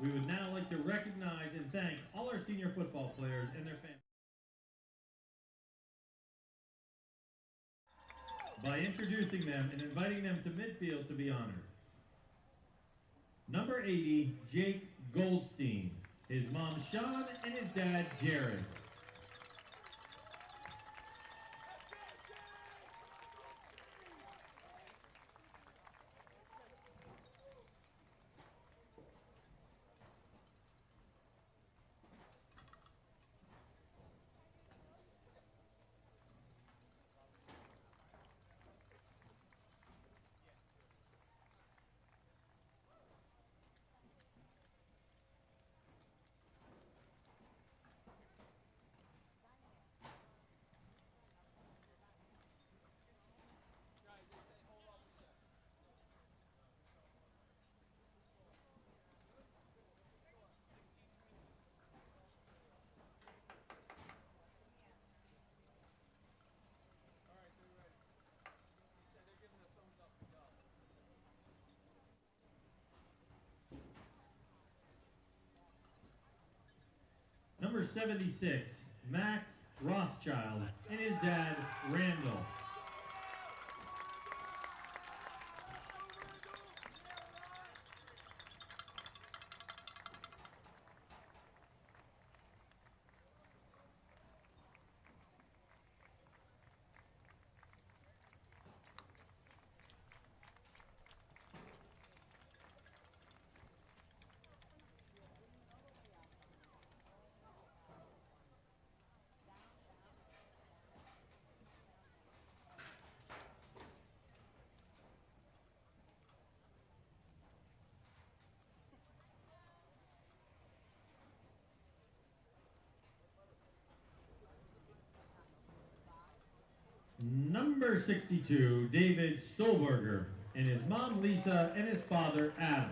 We would now like to recognize and thank all our senior football players and their families by introducing them and inviting them to midfield to be honored. Number 80, Jake Goldstein. His mom, Sean, and his dad, Jared. Number 76, Max Rothschild, and his dad, Randall. Number 62, David Stolberger, and his mom, Lisa, and his father, Adam.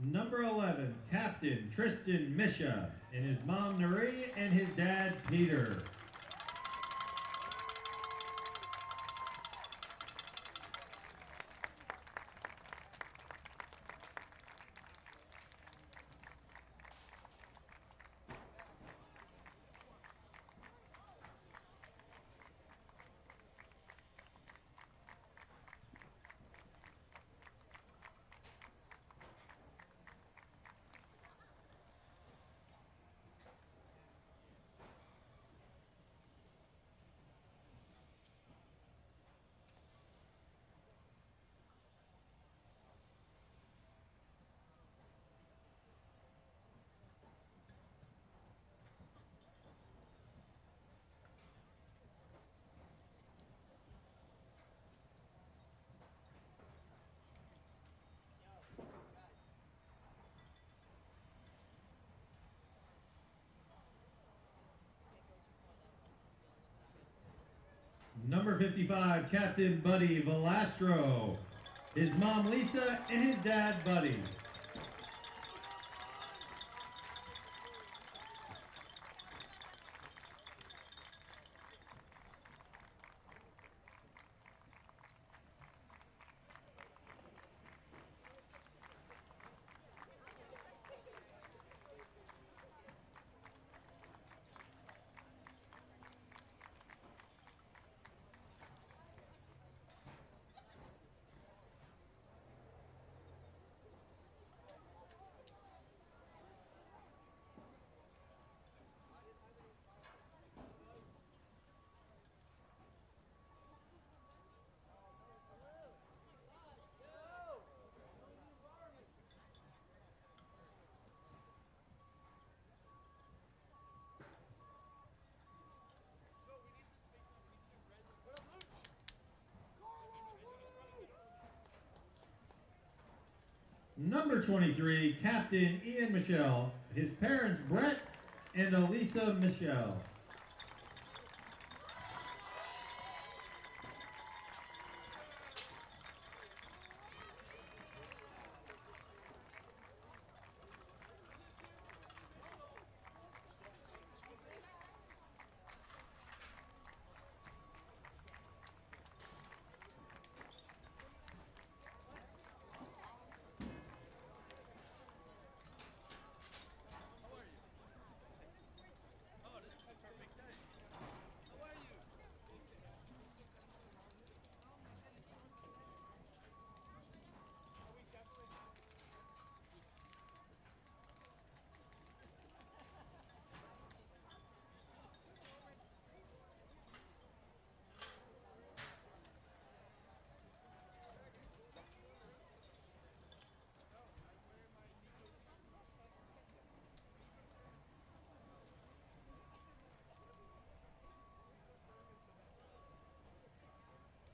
Number 11, Captain Tristan Misha, and his mom, Marie, and his dad, Peter. Number 55, Captain Buddy Velastro, his mom, Lisa, and his dad, Buddy. Number 23, Captain Ian Michelle. His parents, Brett and Elisa Michelle.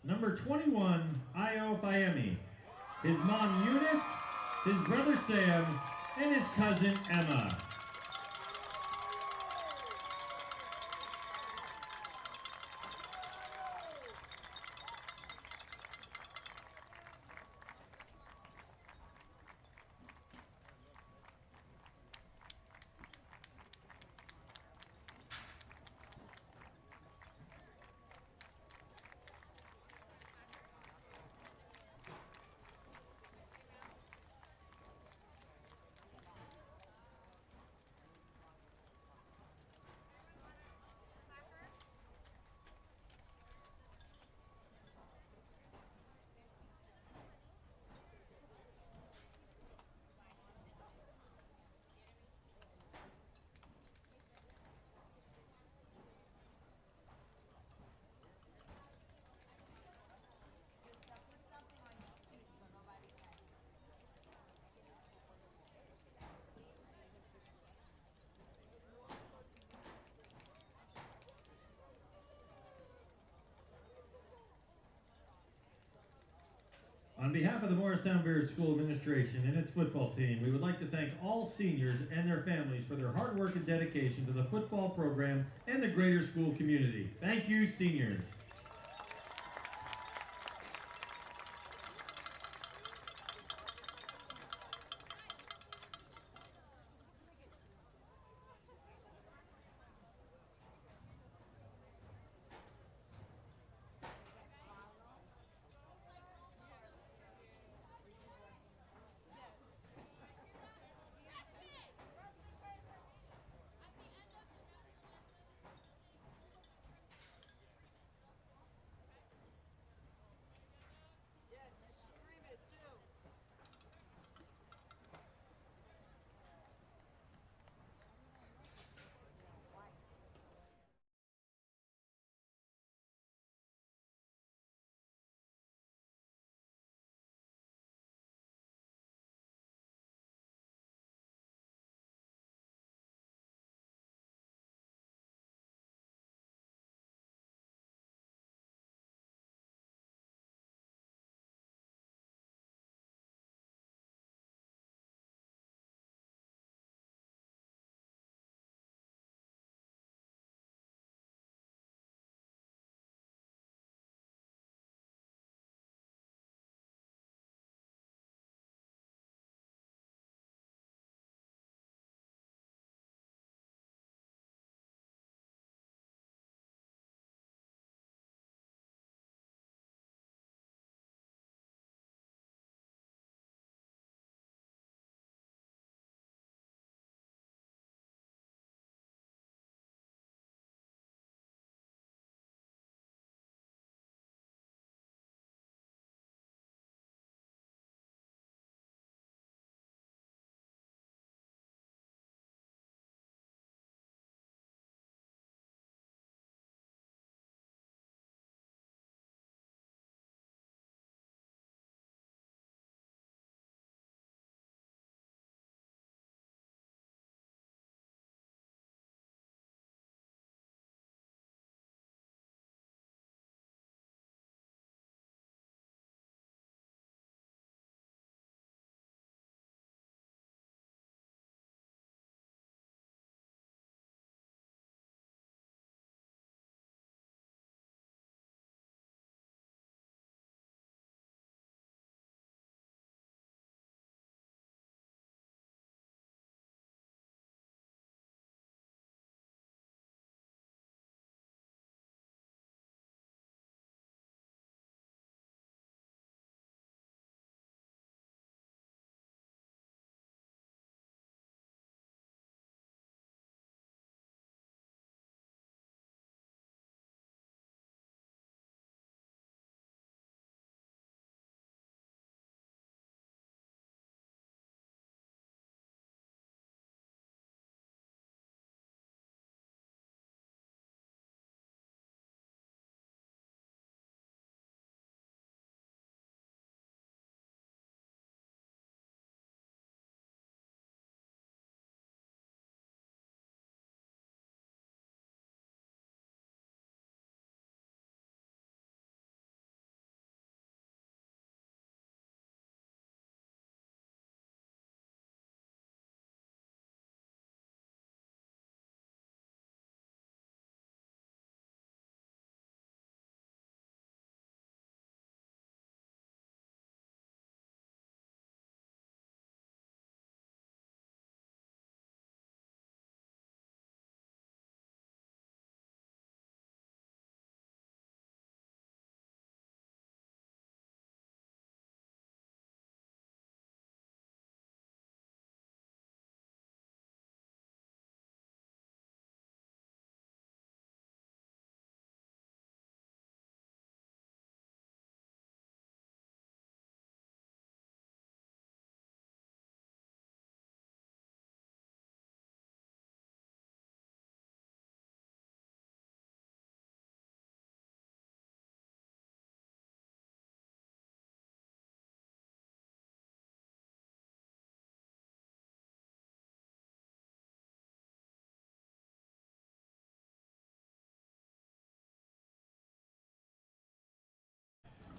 Number 21, Io Fiemi. His mom, Eunice, his brother, Sam, and his cousin, Emma. On behalf of the Morristown Beard School Administration and its football team, we would like to thank all seniors and their families for their hard work and dedication to the football program and the greater school community. Thank you, seniors.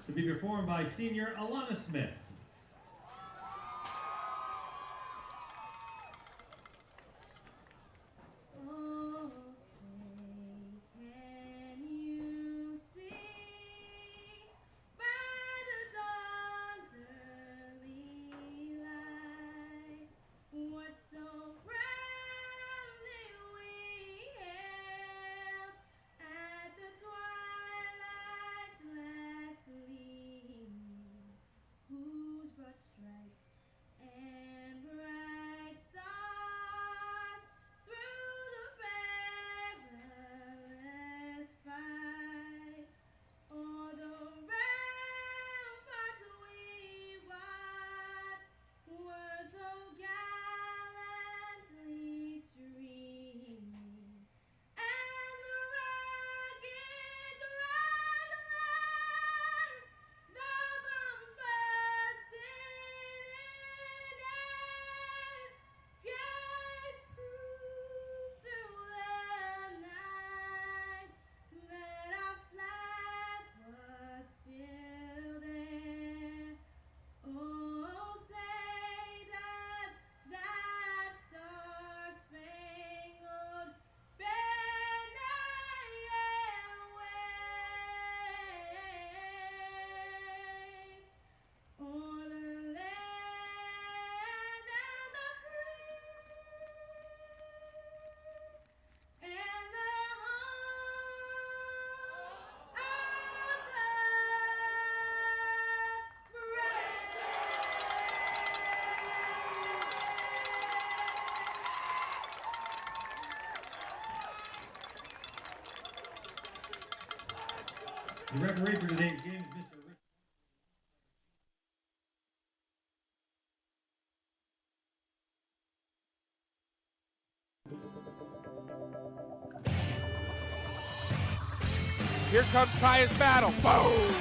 to be performed by senior Alana Smith. The referee for today's game is Mr. Rick. Here comes Kaya's battle. Boom!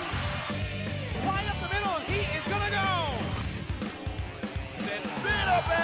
Right up the middle, and he is gonna go! Then spin up it!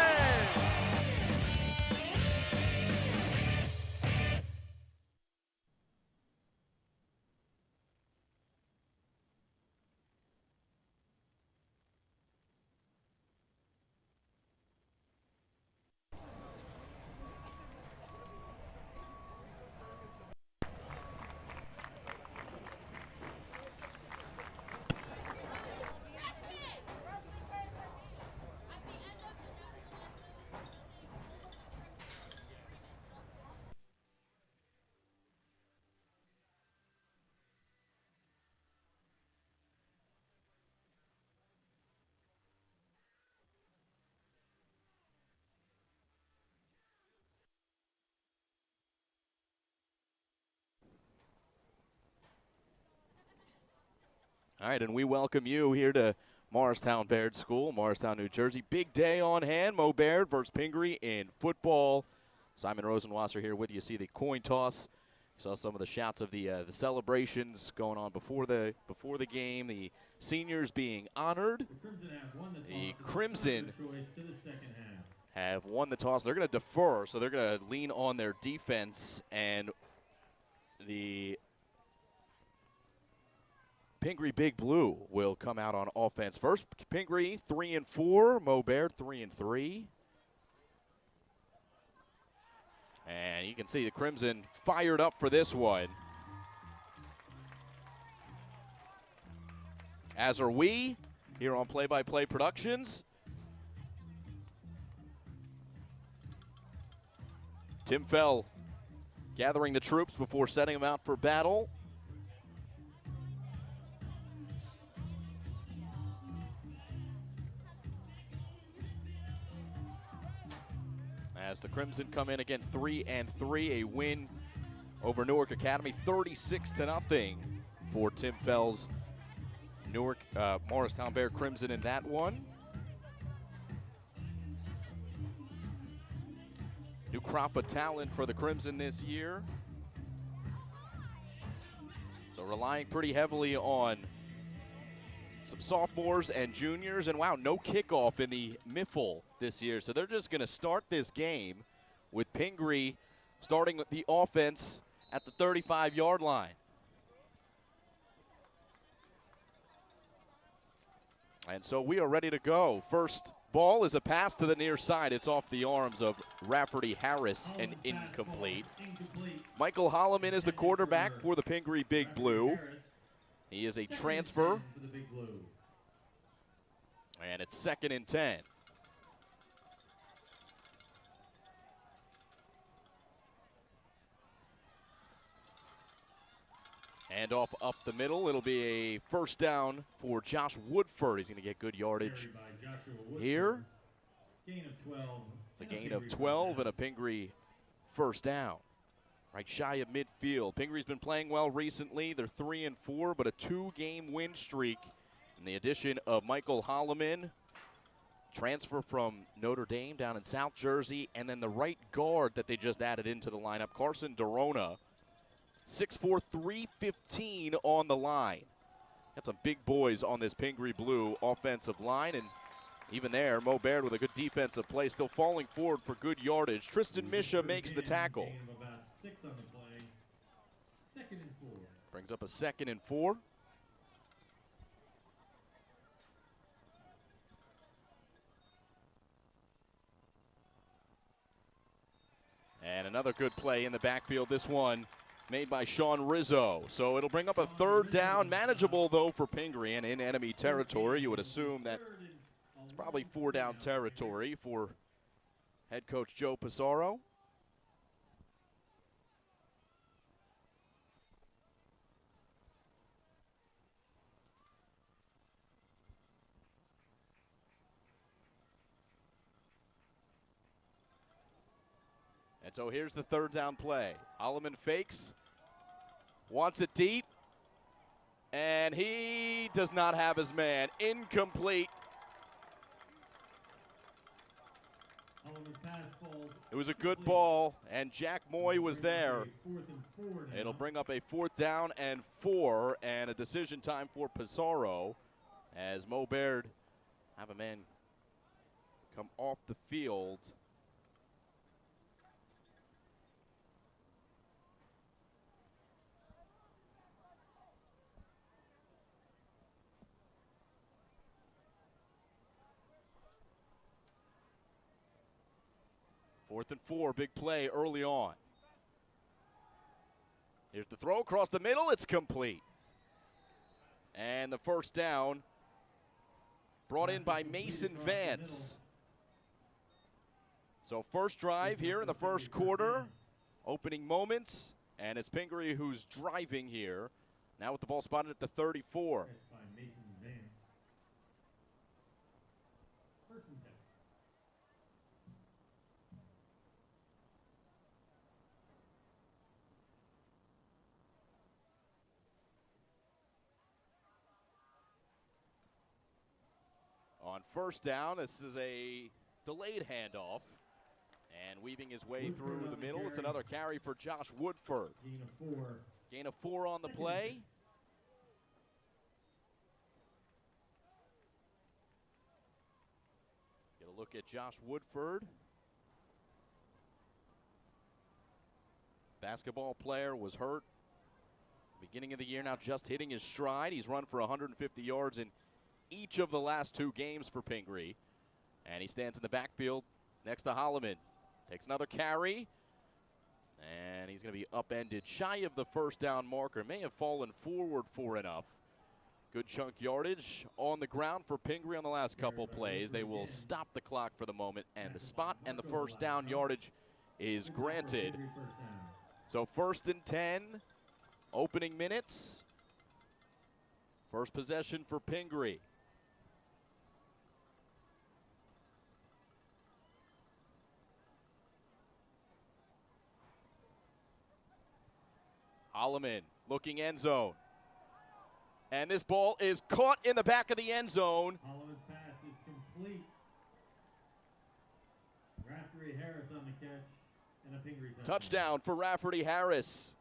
All right, and we welcome you here to Morristown Baird School, Morristown, New Jersey. Big day on hand, Mo Baird versus Pingry in football. Simon Rosenwasser here with you. See the coin toss. Saw some of the shots of the celebrations going on before the game. The seniors being honored. The Crimson have won the toss. They're going to defer, so they're going to lean on their defense, and the Pingry Big Blue will come out on offense first. Pingry 3-4, Mo Baird 3-3. And you can see the Crimson fired up for this one. As are we here on Play by Play Productions. Tim Fell gathering the troops before setting them out for battle. As the Crimson come in again 3-3, a win over Newark Academy, 36-0 for Tim Fell's Newark Morristown Bear Crimson in that one. New crop of talent for the Crimson this year. So relying pretty heavily on some sophomores and juniors, and wow, no kickoff in the Miffle this year. So they're just going to start this game with Pingry starting the offense at the 35-yard line. And so we are ready to go. First ball is a pass to the near side. It's off the arms of Rafferty Harris and incomplete. Michael Holloman is the quarterback for the Pingry Big Blue. He is a transfer. And it's 2nd and 10. And off up the middle, it'll be a first down for Josh Woodford. He's going to get good yardage here. It's a gain of 12 and a Pingry first down. Right shy of midfield. Pingry's been playing well recently. They're 3-4, but a 2-game win streak. And the addition of Michael Holloman, transfer from Notre Dame down in South Jersey, and then the right guard that they just added into the lineup, Carson Dorona. 6'4", 315 on the line. Got some big boys on this Pingry Blue offensive line, and even there, Mo Baird with a good defensive play, still falling forward for good yardage. Tristan Misha makes the tackle. Brings up a 2nd and 4. And another good play in the backfield. This one made by Sean Rizzo. So it'll bring up a 3rd down. Manageable, though, for Pingry and in enemy territory. You would assume that it's probably 4-down territory for head coach Joe Pissarro. And so here's the 3rd down play. Holloman fakes, wants it deep, and he does not have his man. Incomplete. It was a good ball, and Jack Moy was there. It'll bring up a 4th down and 4, and a decision time for Pissarro as Mo Baird have a man come off the field. Fourth and 4, big play early on. Here's the throw across the middle. It's complete. And the first down brought in by Mason Vance. So first drive here in the first quarter. Opening moments. And it's Pingry who's driving here. Now with the ball spotted at the 34. On first down, this is a delayed handoff. And weaving his way through the middle, it's another carry for Josh Woodford. Gain of 4 on the play. Get a look at Josh Woodford. Basketball player was hurt beginning of the year, now just hitting his stride. He's run for 150 yards in each of the last 2 games for Pingry. And he stands in the backfield next to Holloman. Takes another carry. And he's going to be upended shy of the first down marker. May have fallen forward for enough. Good chunk yardage on the ground for Pingry on the last couple plays. They will stop the clock for the moment. And the spot and the first down yardage is granted. So 1st and 10. Opening minutes. First possession for Pingry. Holloman looking end zone. And this ball is caught in the back of the end zone. Holloman's pass is complete. Rafferty Harris on the catch and a Pingry touchdown for Rafferty Harris.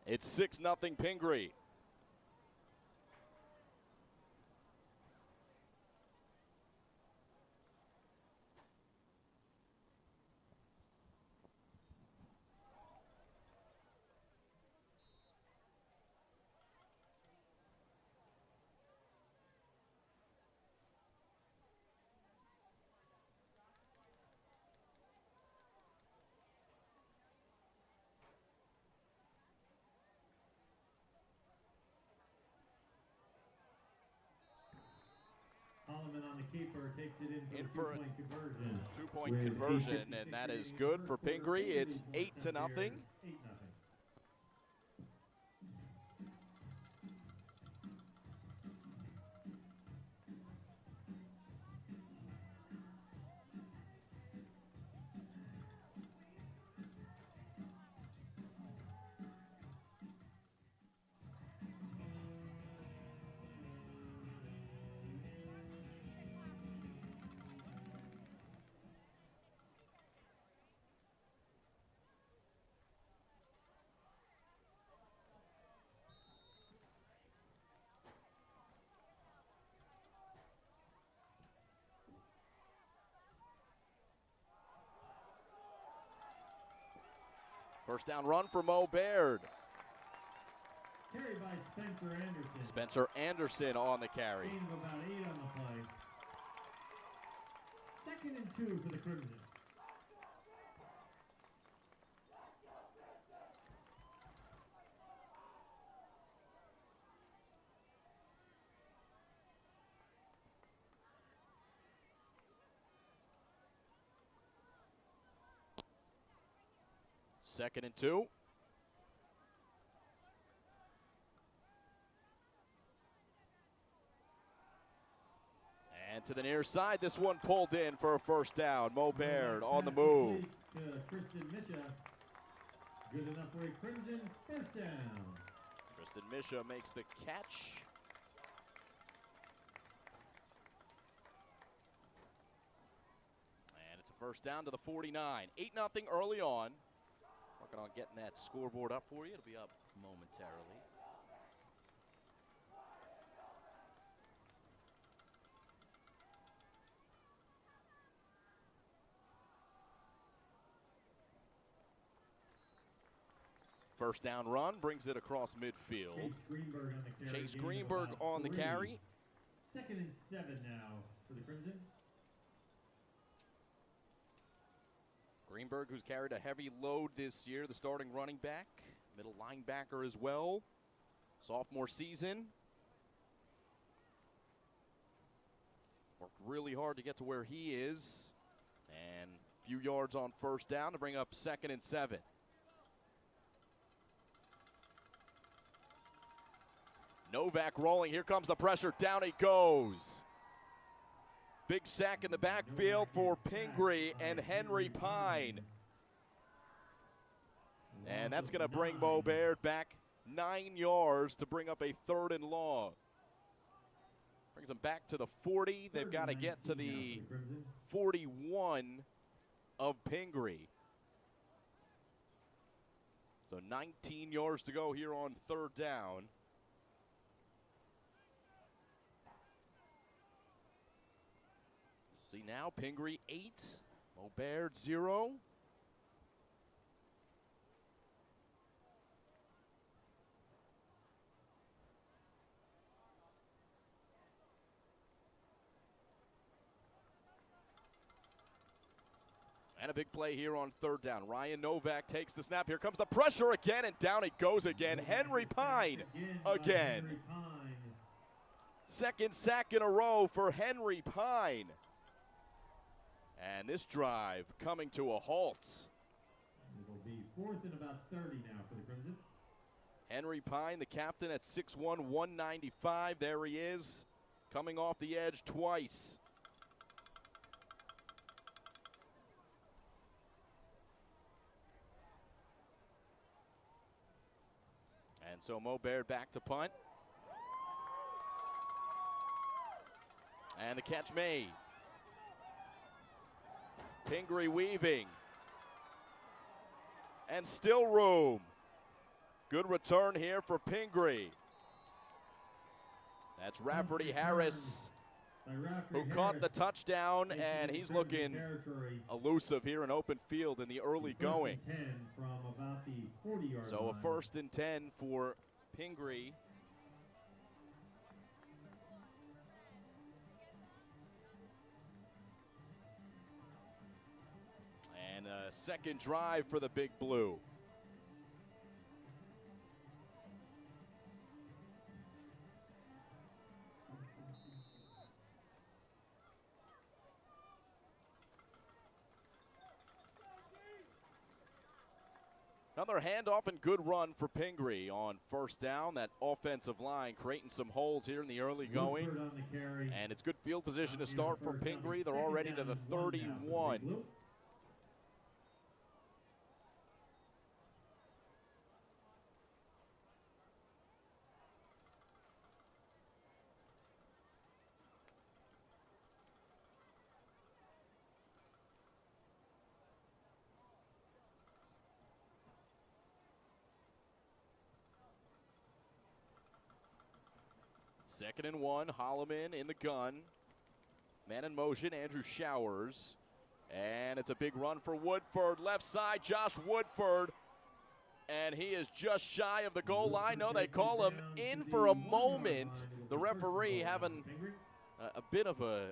It's 6-0 Pingry. the keeper, takes it in for a two-point conversion. Two-point conversion, and that is good for Pingry. It's 8-0. 8-0. First down run for Mo Baird. Carried by Spencer Anderson. Spencer Anderson on the carry. Gain of about 8 on the play. 2nd and 2 for the Crimson. Second and 2. And to the near side, this one pulled in for a first down. Mo Baird on the move. Kristen Misha. Good enough for a Crimson first down. Kristen Misha makes the catch. And it's a first down to the 49. 8-0 early on. Working on getting that scoreboard up for you. It'll be up momentarily. First down run brings it across midfield. Chase Greenberg on the carry. Chase Greenberg on the carry. 2nd and 7 now for the Crimson. Greenberg, who's carried a heavy load this year, the starting running back, middle linebacker as well. Sophomore season. Worked really hard to get to where he is. And a few yards on first down to bring up 2nd and 7. Novak rolling. Here comes the pressure. Down he goes. Big sack in the backfield for Pingry and Henry Pine. And that's going to bring Mo Baird back 9 yards to bring up a 3rd and long. Brings them back to the 40. They've got to get to the 41 of Pingry. So 19 yards to go here on 3rd down. See now, Pingry 8, Mo Baird 0. And a big play here on 3rd down. Ryan Novak takes the snap. Here comes the pressure again, and down it goes again. Henry Pine again. 2nd sack in a row for Henry Pine. And this drive coming to a halt. It'll be 4th and about 30 now for the Crimson. Henry Pine, the captain at 6'1", 195. There he is, coming off the edge twice. And so Mo Baird back to punt. And the catch made. Pingry weaving. And still room. Good return here for Pingry. That's Rafferty Harris, who caught the touchdown, and he's looking elusive here in open field in the early going. So a 1st and 10 for Pingry. And a 2nd drive for the Big Blue. Another handoff and good run for Pingry on first down. That offensive line creating some holes here in the early going. And it's good field position to start for Pingry. They're already to the 31. Second and 1, Holloman in the gun. Man in motion, Andrew Showers. And it's a big run for Woodford. Left side, Josh Woodford. And he is just shy of the goal line. No, they call him in for a moment. The referee having a bit of a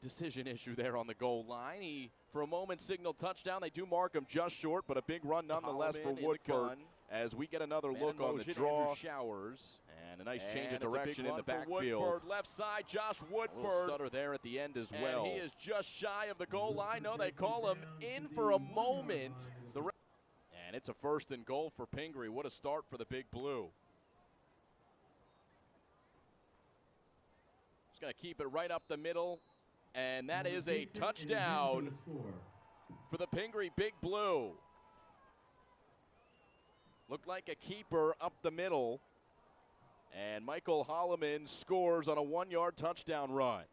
decision issue there on the goal line. He, for a moment, signaled touchdown. They do mark him just short, but a big run nonetheless for Woodford. As we get another look on the draw. Showers. And a nice change of direction in the backfield. Woodford, left side, Josh Woodford. A little stutter there at the end as well. And he is just shy of the goal line. No, they call him in for a moment. And it's a first and goal for Pingry. What a start for the Big Blue. Just going to keep it right up the middle. And that is a touchdown for the Pingry Big Blue. Looked like a keeper up the middle. And Michael Holloman scores on a 1-yard touchdown run.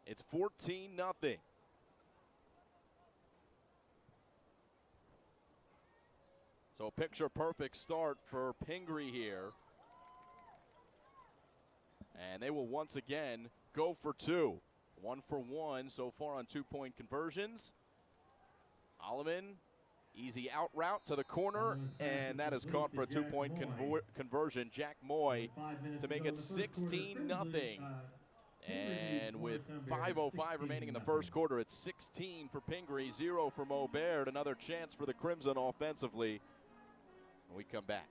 It's 14-0. So a picture-perfect start for Pingry here. And they will once again go for 2. 1 for 1 so far on 2-point conversions. Holloman, easy out route to the corner, and that is caught for a 2-point conversion. Jack Moy to make it 16-0. And with 5:05 remaining in the first quarter, it's 16 for Pingry, 0 for Mo Baird. Another chance for the Crimson offensively when we come back.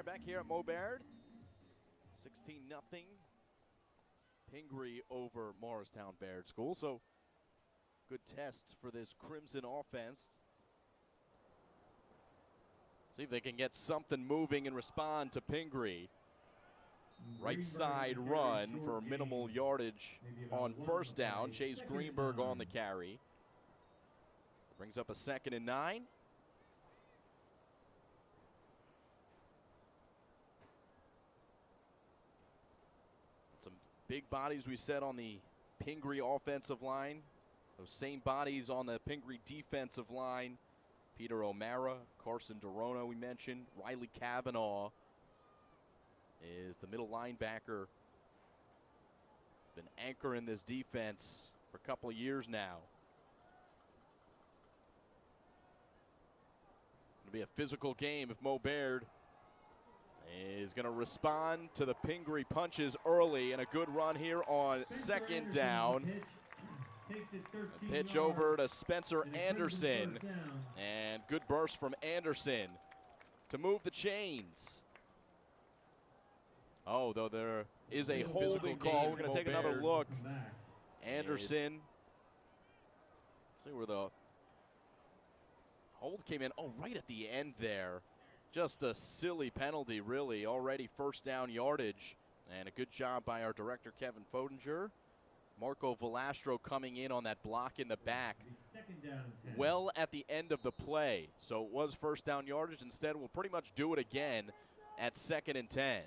Back here at Mo Baird, 16-0. Pingry over Morristown Baird School. So good test for this Crimson offense. See if they can get something moving and respond to Pingry. Right side run for minimal yardage on first down. Chase Greenberg on the carry. Brings up a 2nd and 9. Big bodies we said on the Pingry offensive line. Those same bodies on the Pingry defensive line. Peter O'Mara, Carson Dorona we mentioned. Riley Cavanaugh is the middle linebacker. Been anchoring this defense for a couple of years now. It'll be a physical game if Mo Baird is going to respond to the Pingry punches early, and a good run here on 2nd down. A pitch over to Spencer Anderson, and good burst from Anderson to move the chains. Oh, though there is a holding call. We're going to take another look. Anderson. Let's see where the hold came in. Oh, right at the end there. Just a silly penalty, really. Already first down yardage. And a good job by our director, Kevin Fodinger. Marco Velastro coming in on that block in the back. Well at the end of the play. So it was first down yardage. Instead, we'll pretty much do it again at 2nd and 10.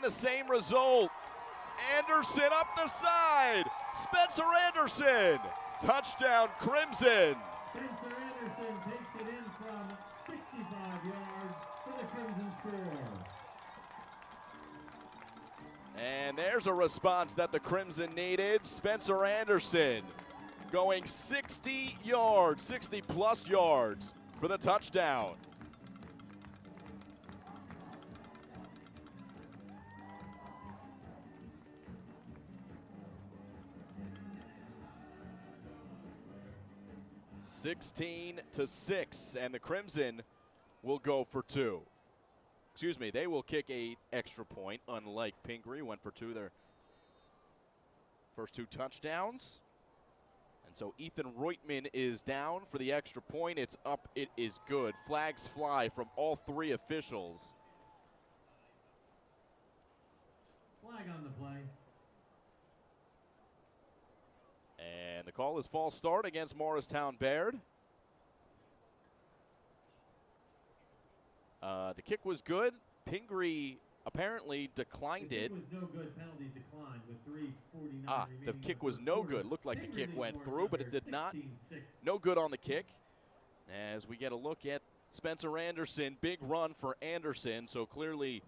the same result. Anderson up the side. Spencer Anderson. Touchdown, Crimson. Spencer Anderson takes it in from 65 yards for the Crimson score. And there's a response that the Crimson needed. Spencer Anderson going 60 yards, 60-plus yards for the touchdown. (16-6), and the Crimson will go for two. Excuse me, they will kick a extra point, unlike Pingry, went for two their first two touchdowns. And so Ethan Reutman is down for the extra point. It's up, it is good. Flags fly from all three officials. Flag on the play. And the call is false start against Morristown Baird. The kick was good. Pingry apparently declined it. The kick was no good. Penalty declined with 3:49 remaining. The kick was no good. Looked like the kick went through, but it did not. No good on the kick. As we get a look at Spencer Anderson, big run for Anderson. So clearly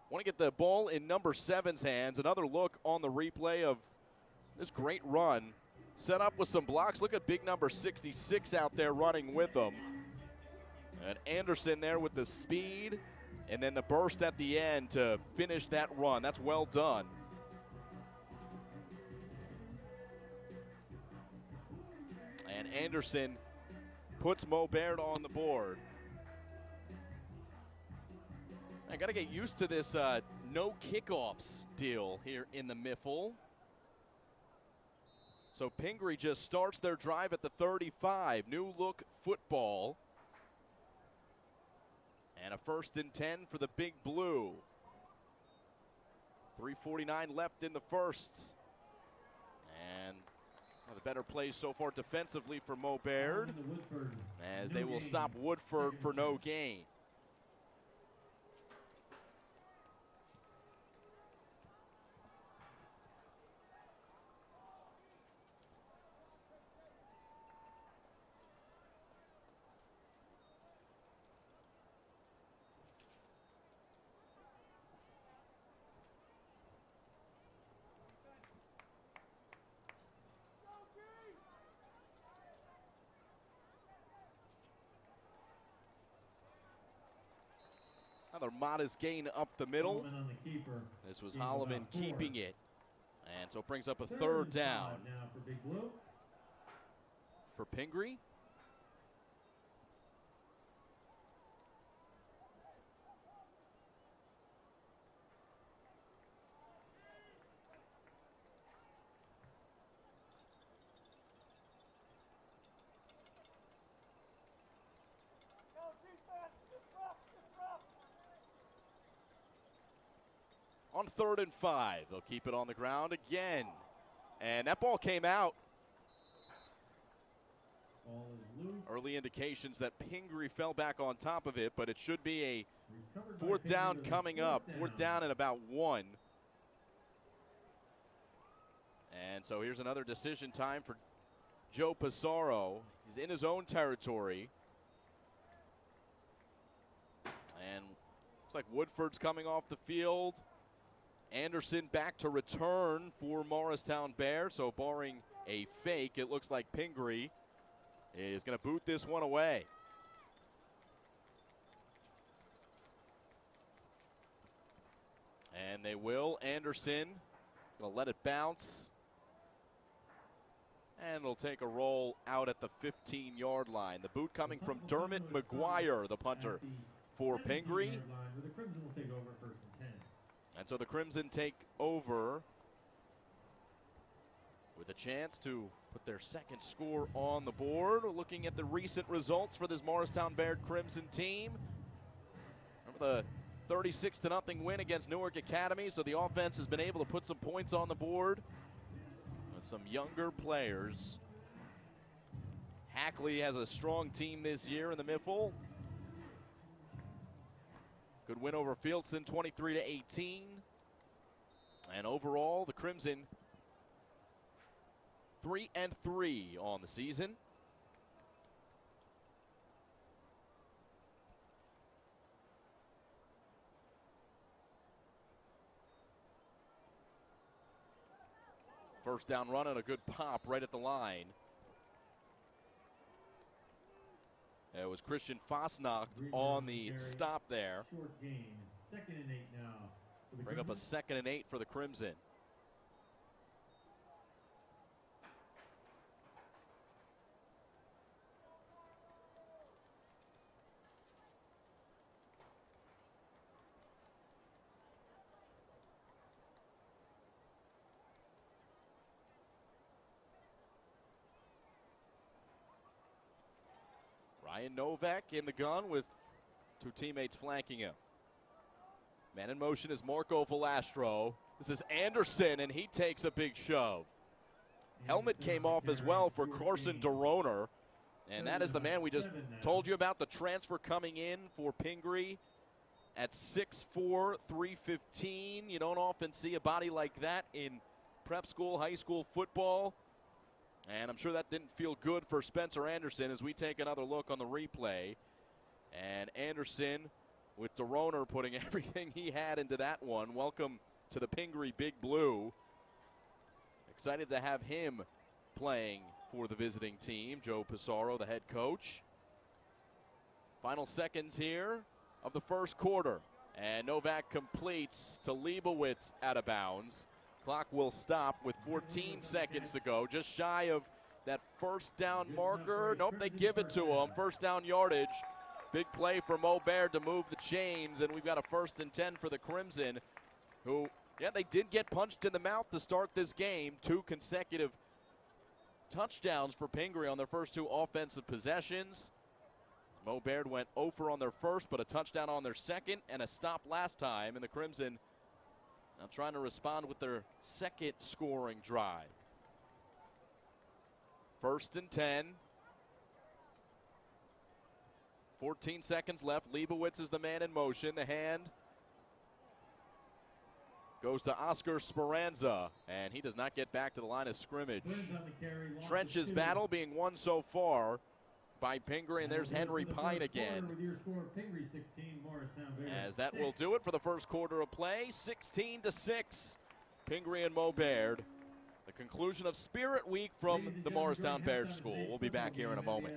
want to get the ball in number 7's hands. Another look on the replay of this great run. Set up with some blocks. Look at big number 66 out there running with them. And Anderson there with the speed and then the burst at the end to finish that run. That's well done. And Anderson puts Mo Baird on the board. I got to get used to this no kickoffs deal here in the Miffle. So Pingry just starts their drive at the 35. New look football. And a 1st and 10 for the Big Blue. 3:49 left in the first. And one of the better plays so far defensively for Mo Baird, as they will stop Woodford for no gain. Another modest gain up the middle. This was Holloman keeping it. And so it brings up a 3rd down. Now for Big Blue. For Pingry. On 3rd and 5, they'll keep it on the ground again. And that ball came out. Ball is loose. Early indications that Pingry fell back on top of it, but it should be a 4th down coming up. 4th down and about 1. And so here's another decision time for Joe Pissarro. He's in his own territory. And looks like Woodford's coming off the field. Anderson back to return for Morristown Bear. So barring a fake, it looks like Pingry is going to boot this one away. And they will. Anderson is going to let it bounce. And it'll take a roll out at the 15-yard line. The boot coming from Dermot McGuire, the punter for Pingry. The Crimson will take over 1st and 10. And so the Crimson take over with a chance to put their 2nd score on the board. Looking at the recent results for this Morristown Baird Crimson team. Remember the 36-0 win against Newark Academy, so the offense has been able to put some points on the board with some younger players. Hackley has a strong team this year in the Miffle. Good win over Fieldson, 23-18. And overall, the Crimson 3-3 on the season. First down run and a good pop right at the line. It was Christian Fosnacht on the stop there. Short gain, 2nd and 8 now. Bring up a 2nd and 8 for the Crimson. Ryan Novak in the gun with 2 teammates flanking him. Man in motion is Marco Velastro. This is Anderson, and he takes a big shove. Helmet came off as well for Carson DeRoner. And that is the man we just told you about, the transfer coming in for Pingry at 6'4", 315. You don't often see a body like that in prep school, high school football. And I'm sure that didn't feel good for Spencer Anderson as we take another look on the replay. And Anderson with DeRoner putting everything he had into that one. Welcome to the Pingry Big Blue. Excited to have him playing for the visiting team. Joe Pissarro, the head coach. Final seconds here of the first quarter. And Novak completes to Leibowitz out of bounds. Clock will stop with 14 seconds to go. Just shy of that first down marker. Nope, they give it to him. First down yardage. Big play for Mo Baird to move the chains. And we've got a 1st and 10 for the Crimson, who, yeah, they did get punched in the mouth to start this game. 2 consecutive touchdowns for Pingry on their first 2 offensive possessions. Mo Baird went 0 for on their first, but a touchdown on their second and a stop last time. And the Crimson now trying to respond with their second scoring drive. 1st and 10. 14 seconds left. Leibowitz is the man in motion. The hand goes to Oscar Speranza, and he does not get back to the line of scrimmage. Trench's battle being won so far by Pingry, and there's Henry Pine again. As that will do it for the first quarter of play, 16-6. Pingry and Mo Baird. The conclusion of Spirit Week from the Morristown Baird School. We'll be back here in a moment.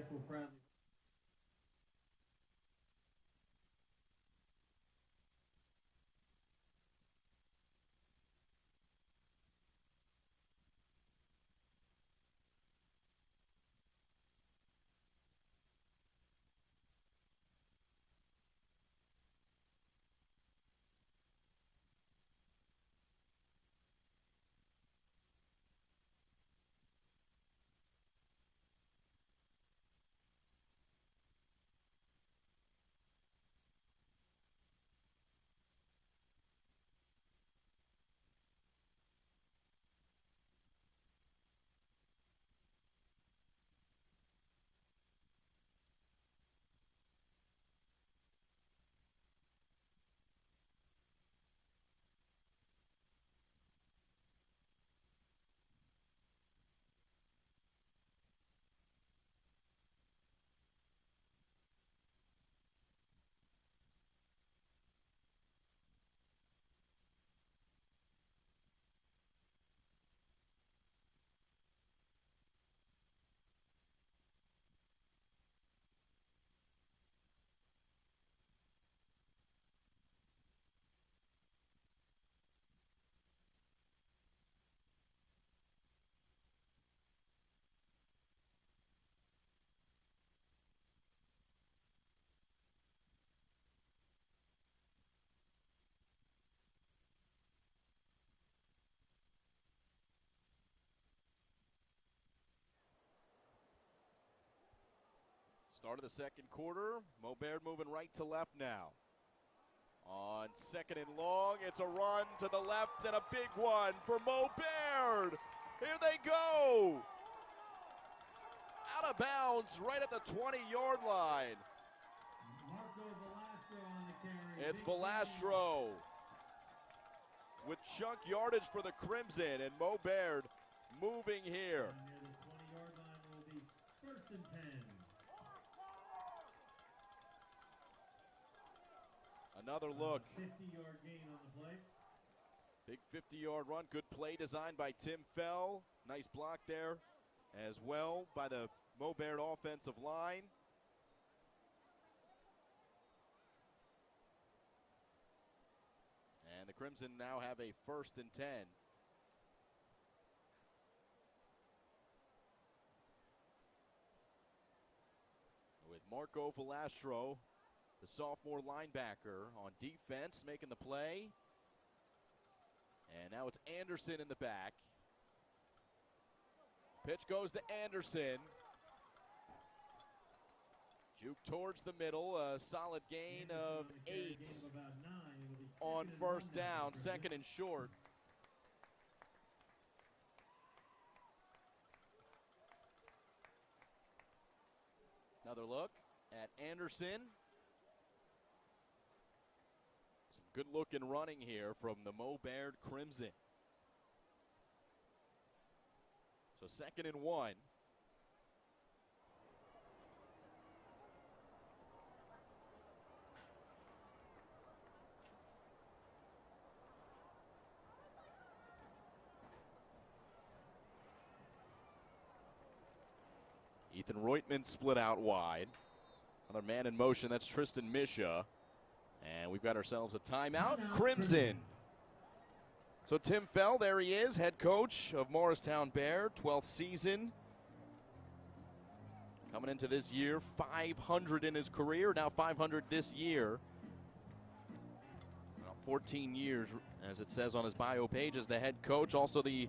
Start of the second quarter. Mo Baird moving right to left now. On 2nd and long, it's a run to the left and a big one for Mo Baird. Here they go. Out of bounds right at the 20-yard line. Marco Velastro on the It's Velastro with chunk yardage for the Crimson, and Mo Baird moving here. And near the 20-yard line will be 1st and 10. Another look. 50-yard gain on the play. Big 50-yard run. Good play designed by Tim Fell. Nice block there as well by the Mo Baird offensive line. And the Crimson now have a 1st and 10. With Marco Velastro, the sophomore linebacker, on defense, making the play. And now it's Anderson in the back. Pitch goes to Anderson. Juke towards the middle, a solid gain of 8 on 1st down, 2nd and short. Another look at Anderson. Some good looking running here from the Mo Baird Crimson. So 2nd and 1. Ethan Reutman split out wide. Another man in motion, that's Tristan Misha. And we've got ourselves a timeout. Crimson. So Tim Fell, there he is, head coach of Morristown Bear, 12th season. Coming into this year, 500 in his career, now 500 this year. Well, 14 years, as it says on his bio page, as the head coach, also the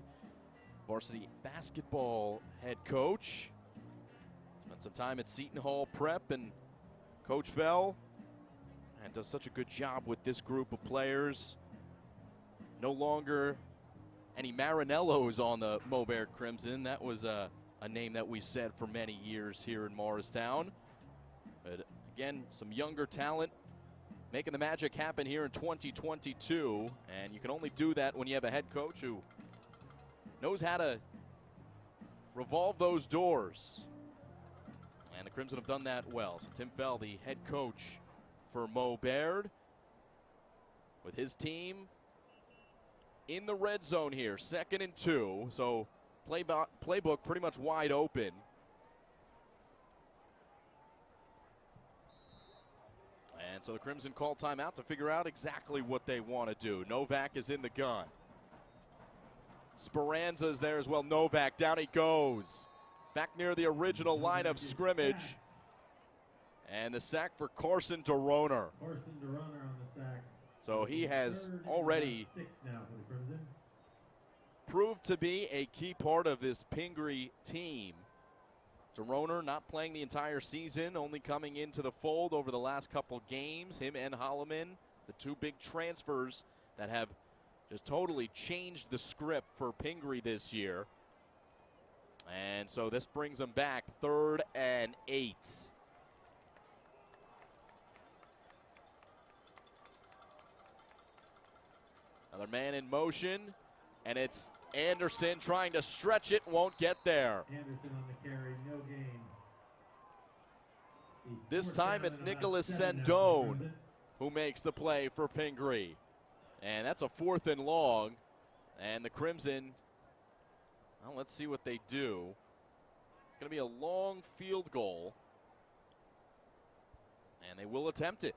varsity basketball head coach. Spent some time at Seton Hall Prep, and Coach Fell and does such a good job with this group of players. No longer any Marinellos on the Mo Baird Crimson. That was a name that we said for many years here in Morristown. But again, some younger talent making the magic happen here in 2022. And you can only do that when you have a head coach who knows how to revolve those doors. And the Crimson have done that well. So Tim Fell, the head coach for Mo Baird, with his team in the red zone here, 2nd and 2. So playbook pretty much wide open. And so the Crimson call timeout to figure out exactly what they want to do. Novak is in the gun. Speranza is there as well. Novak, down he goes. Back near the original line of scrimmage. And the sack for Carson DeRoner. Carson DeRoner on the sack. So he has already proved to be a key part of this Pingry team. DeRoner not playing the entire season, only coming into the fold over the last couple games. Him and Holloman, the two big transfers that have just totally changed the script for Pingry this year. And so this brings them back 3rd and 8. Another man in motion, and it's Anderson trying to stretch it, won't get there. Anderson on the carry, no gain. This time it's Nicholas Sendone who makes the play for Pingry. And that's a 4th and long, and the Crimson, well, let's see what they do. It's going to be a long field goal, and they will attempt it.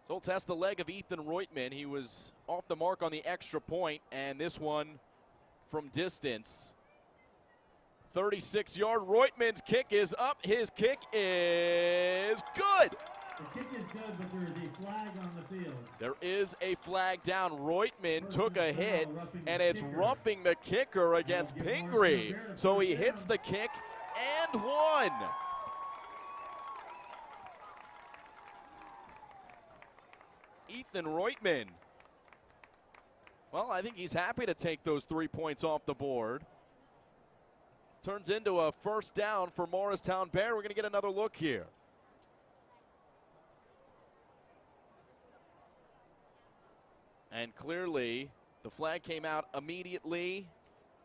So we'll test the leg of Ethan Reutman. He was off the mark on the extra point, and this one from distance. 36-yard Reutman's kick is up. His kick is good. The kick is good, but there is a flag on the field. There is a flag down. Reutman took a hit, and it's roughing the kicker against Pingry. So he hits the kick and one. Ethan Reutman. Well, I think he's happy to take those 3 points off the board. Turns into a 1st down for Morristown Bear. We're going to get another look here. And clearly, the flag came out immediately.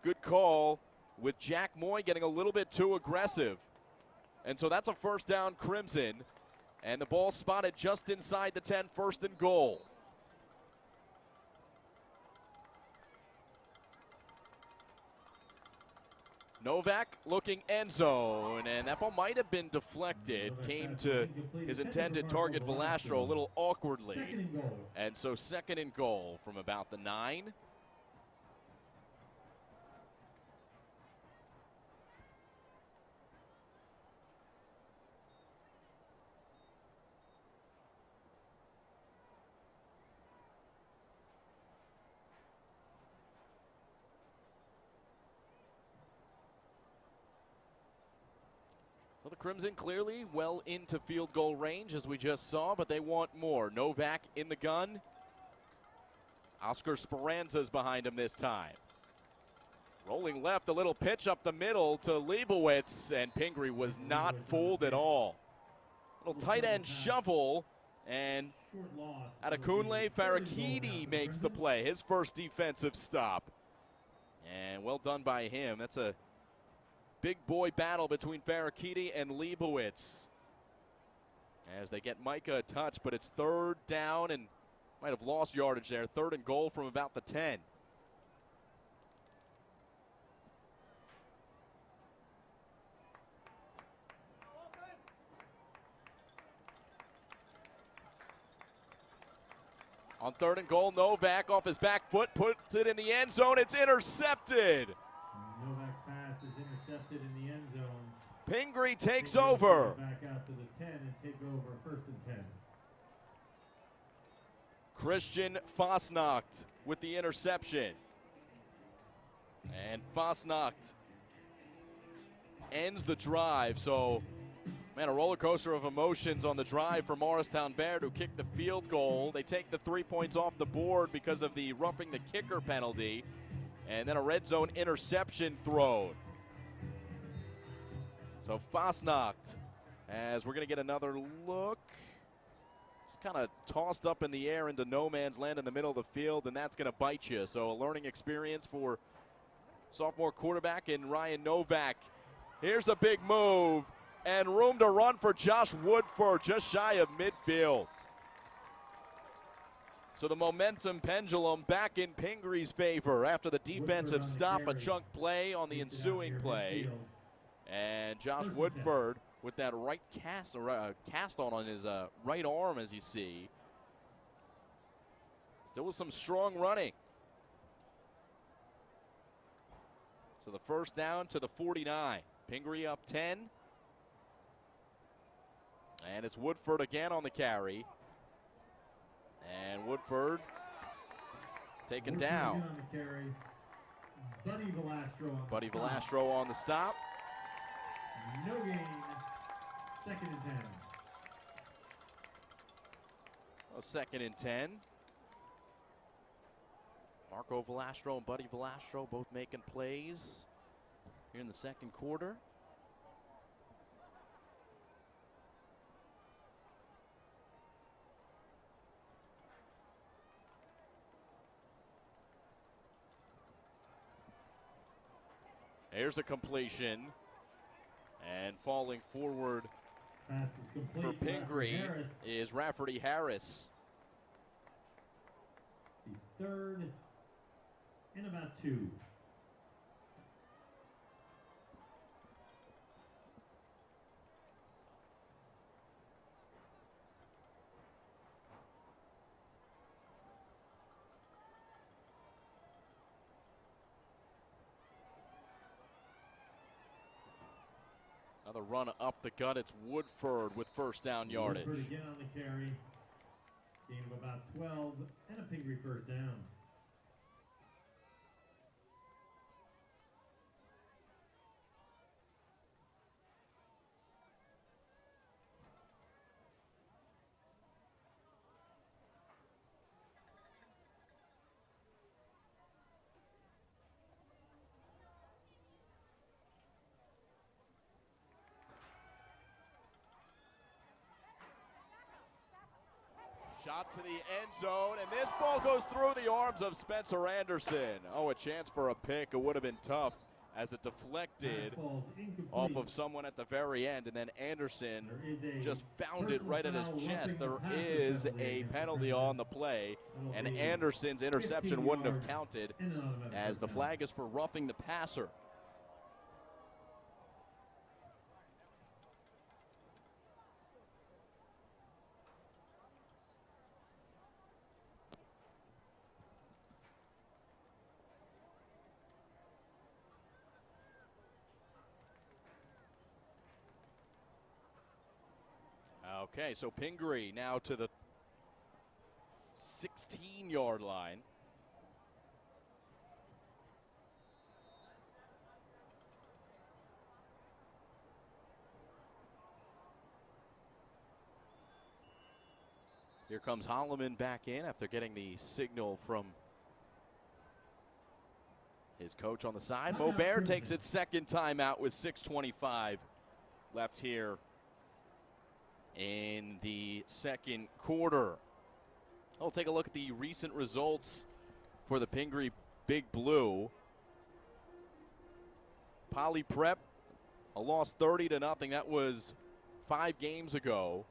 Good call with Jack Moy getting a little bit too aggressive. And so that's a first down, Crimson. And the ball spotted just inside the 10, first and goal. Novak looking end zone, and that ball might have been deflected. Came to his intended target, Velastro, a little awkwardly. And so second and goal from about the 9. So the Crimson clearly well into field goal range, as we just saw, but they want more. Novak in the gun. Oscar Speranza's behind him this time. Rolling left, a little pitch up the middle to Leibowitz, and Pingry was not fooled at all. Little tight end shuffle, and Adekunle Farakidi makes the play, his first defensive stop. And well done by him. That's a big boy battle between Farakidi and Leibowitz as they get Micah a touch, but it's third down and might have lost yardage there. Third and goal from about the 10. On third and goal, Novak off his back foot, puts it in the end zone. It's intercepted. Novak's pass is intercepted in the end zone. Pingry takes over. Back out to the 10 and take over first and 10. Christian Fasnacht with the interception. And Fasnacht ends the drive. So, man, a roller coaster of emotions on the drive for Morristown Baird, who kicked the field goal. They take the 3 points off the board because of the roughing the kicker penalty. And then a red zone interception thrown. So Fasnacht, as we're going to get another look. Just kind of tossed up in the air into no man's land in the middle of the field, and that's going to bite you. So a learning experience for sophomore quarterback in Ryan Novak. Here's a big move, and room to run for Josh Woodford just shy of midfield. So the momentum pendulum back in Pingry's favor after the defensive stop, a chunk play on the ensuing play. And Josh Woodford with that right cast on his right arm, as you see. Still with some strong running. So the first down to the 49. Pingry up 10. And it's Woodford again on the carry. And Woodford taken down. Buddy Velastro on the stop. No gain. Second and 10. Second and 10. Marco Velastro and Buddy Velastro both making plays here in the second quarter. Here's a completion, and falling forward for Pingry is Rafferty Harris. The third and about 2. Another run up the gut. It's Woodford with first down yardage. Woodford again on the carry. Gain of about 12 and a Pingry first down. Shot to the end zone, and this ball goes through the arms of Spencer Anderson. Oh, a chance for a pick. It would have been tough as it deflected off of someone at the very end, and then Anderson just found it right at his chest. There is a penalty on the play, and Anderson's interception wouldn't have counted as the flag is for roughing the passer. Okay, so Pingry now to the 16-yard line. Here comes Holloman back in after getting the signal from his coach on the side. Maubert takes its second time out with 6:25 left here in the second quarter. We'll take a look at the recent results for the Pingry Big Blue. Poly Prep, a loss 30-0. That was 5 games ago.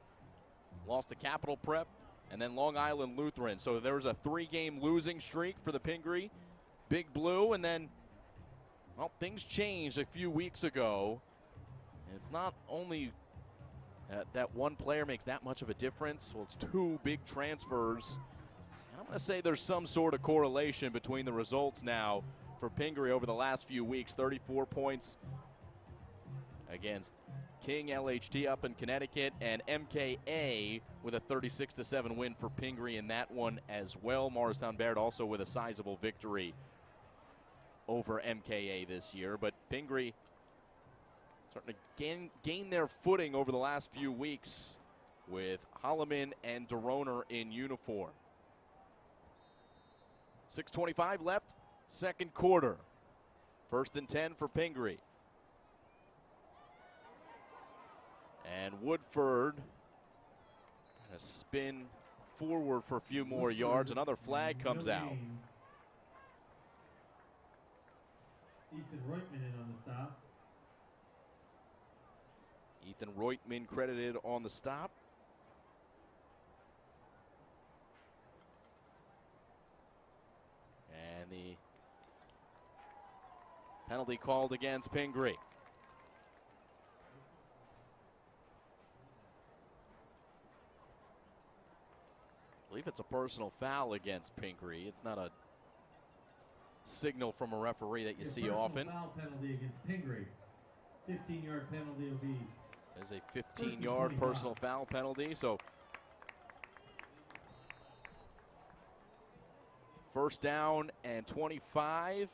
Lost to Capital Prep and then Long Island Lutheran. So there was a 3-game losing streak for the Pingry Big Blue, and then, well, things changed a few weeks ago. And it's not only that one player makes that much of a difference. Well, it's 2 big transfers. And I'm going to say there's some sort of correlation between the results now for Pingry over the last few weeks. 34 points against King LHT up in Connecticut, and MKA with a 36-7 win for Pingry in that one as well. Morristown Baird also with a sizable victory over MKA this year. But Pingry starting to gain their footing over the last few weeks with Holloman and DeRoner in uniform. 6:25 left, second quarter. 1st and 10 for Pingry. And Woodford gonna spin forward for a few more yards. Another flag comes out. Ethan Reutman in on the stop. Ethan Reutman credited on the stop. And the penalty called against Pingry. I believe it's a personal foul against Pingry. It's not a signal from a referee that you see often. Foul penalty against Pingry. 15-yard penalty will be. There's a 15-yard personal foul penalty. So 1st down and 25.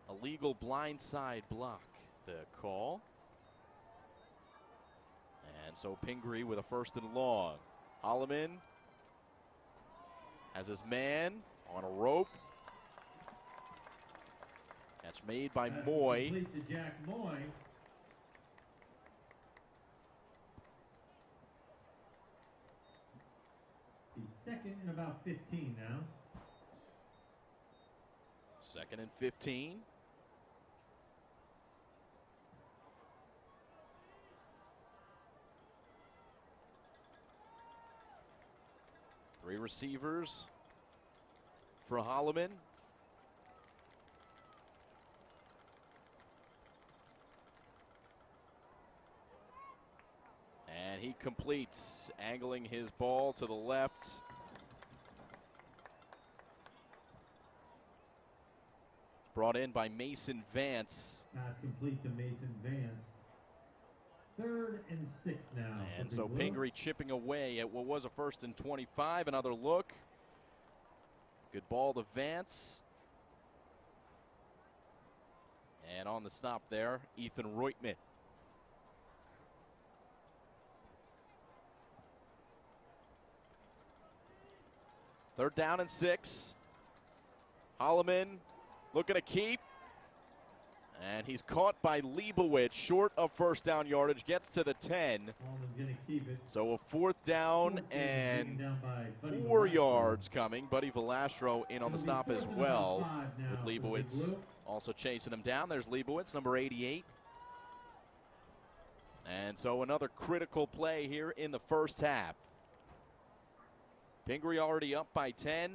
Illegal blindside block, the call. And so Pingry with a 1st and long. Holloman has his man on a rope. Catch made by Moy. Complete to Jack Moy. He's 2nd and about 15 now. 2nd and 15. Three receivers for Holloman. And he completes, angling his ball to the left. Brought in by Mason Vance. Pass complete to Mason Vance. 3rd and 6 now. And so Pingry chipping away at what was a 1st and 25. Another look. Good ball to Vance. And on the stop there, Ethan Reutman. Third down and 6. Holloman looking to keep. And he's caught by Leibowitz, short of first down yardage, gets to the 10. So a fourth down and 4 yards coming. Buddy Velastro in on the stop as well with Leibowitz also chasing him down. There's Leibowitz, number 88. And so another critical play here in the first half. Pingry already up by 10.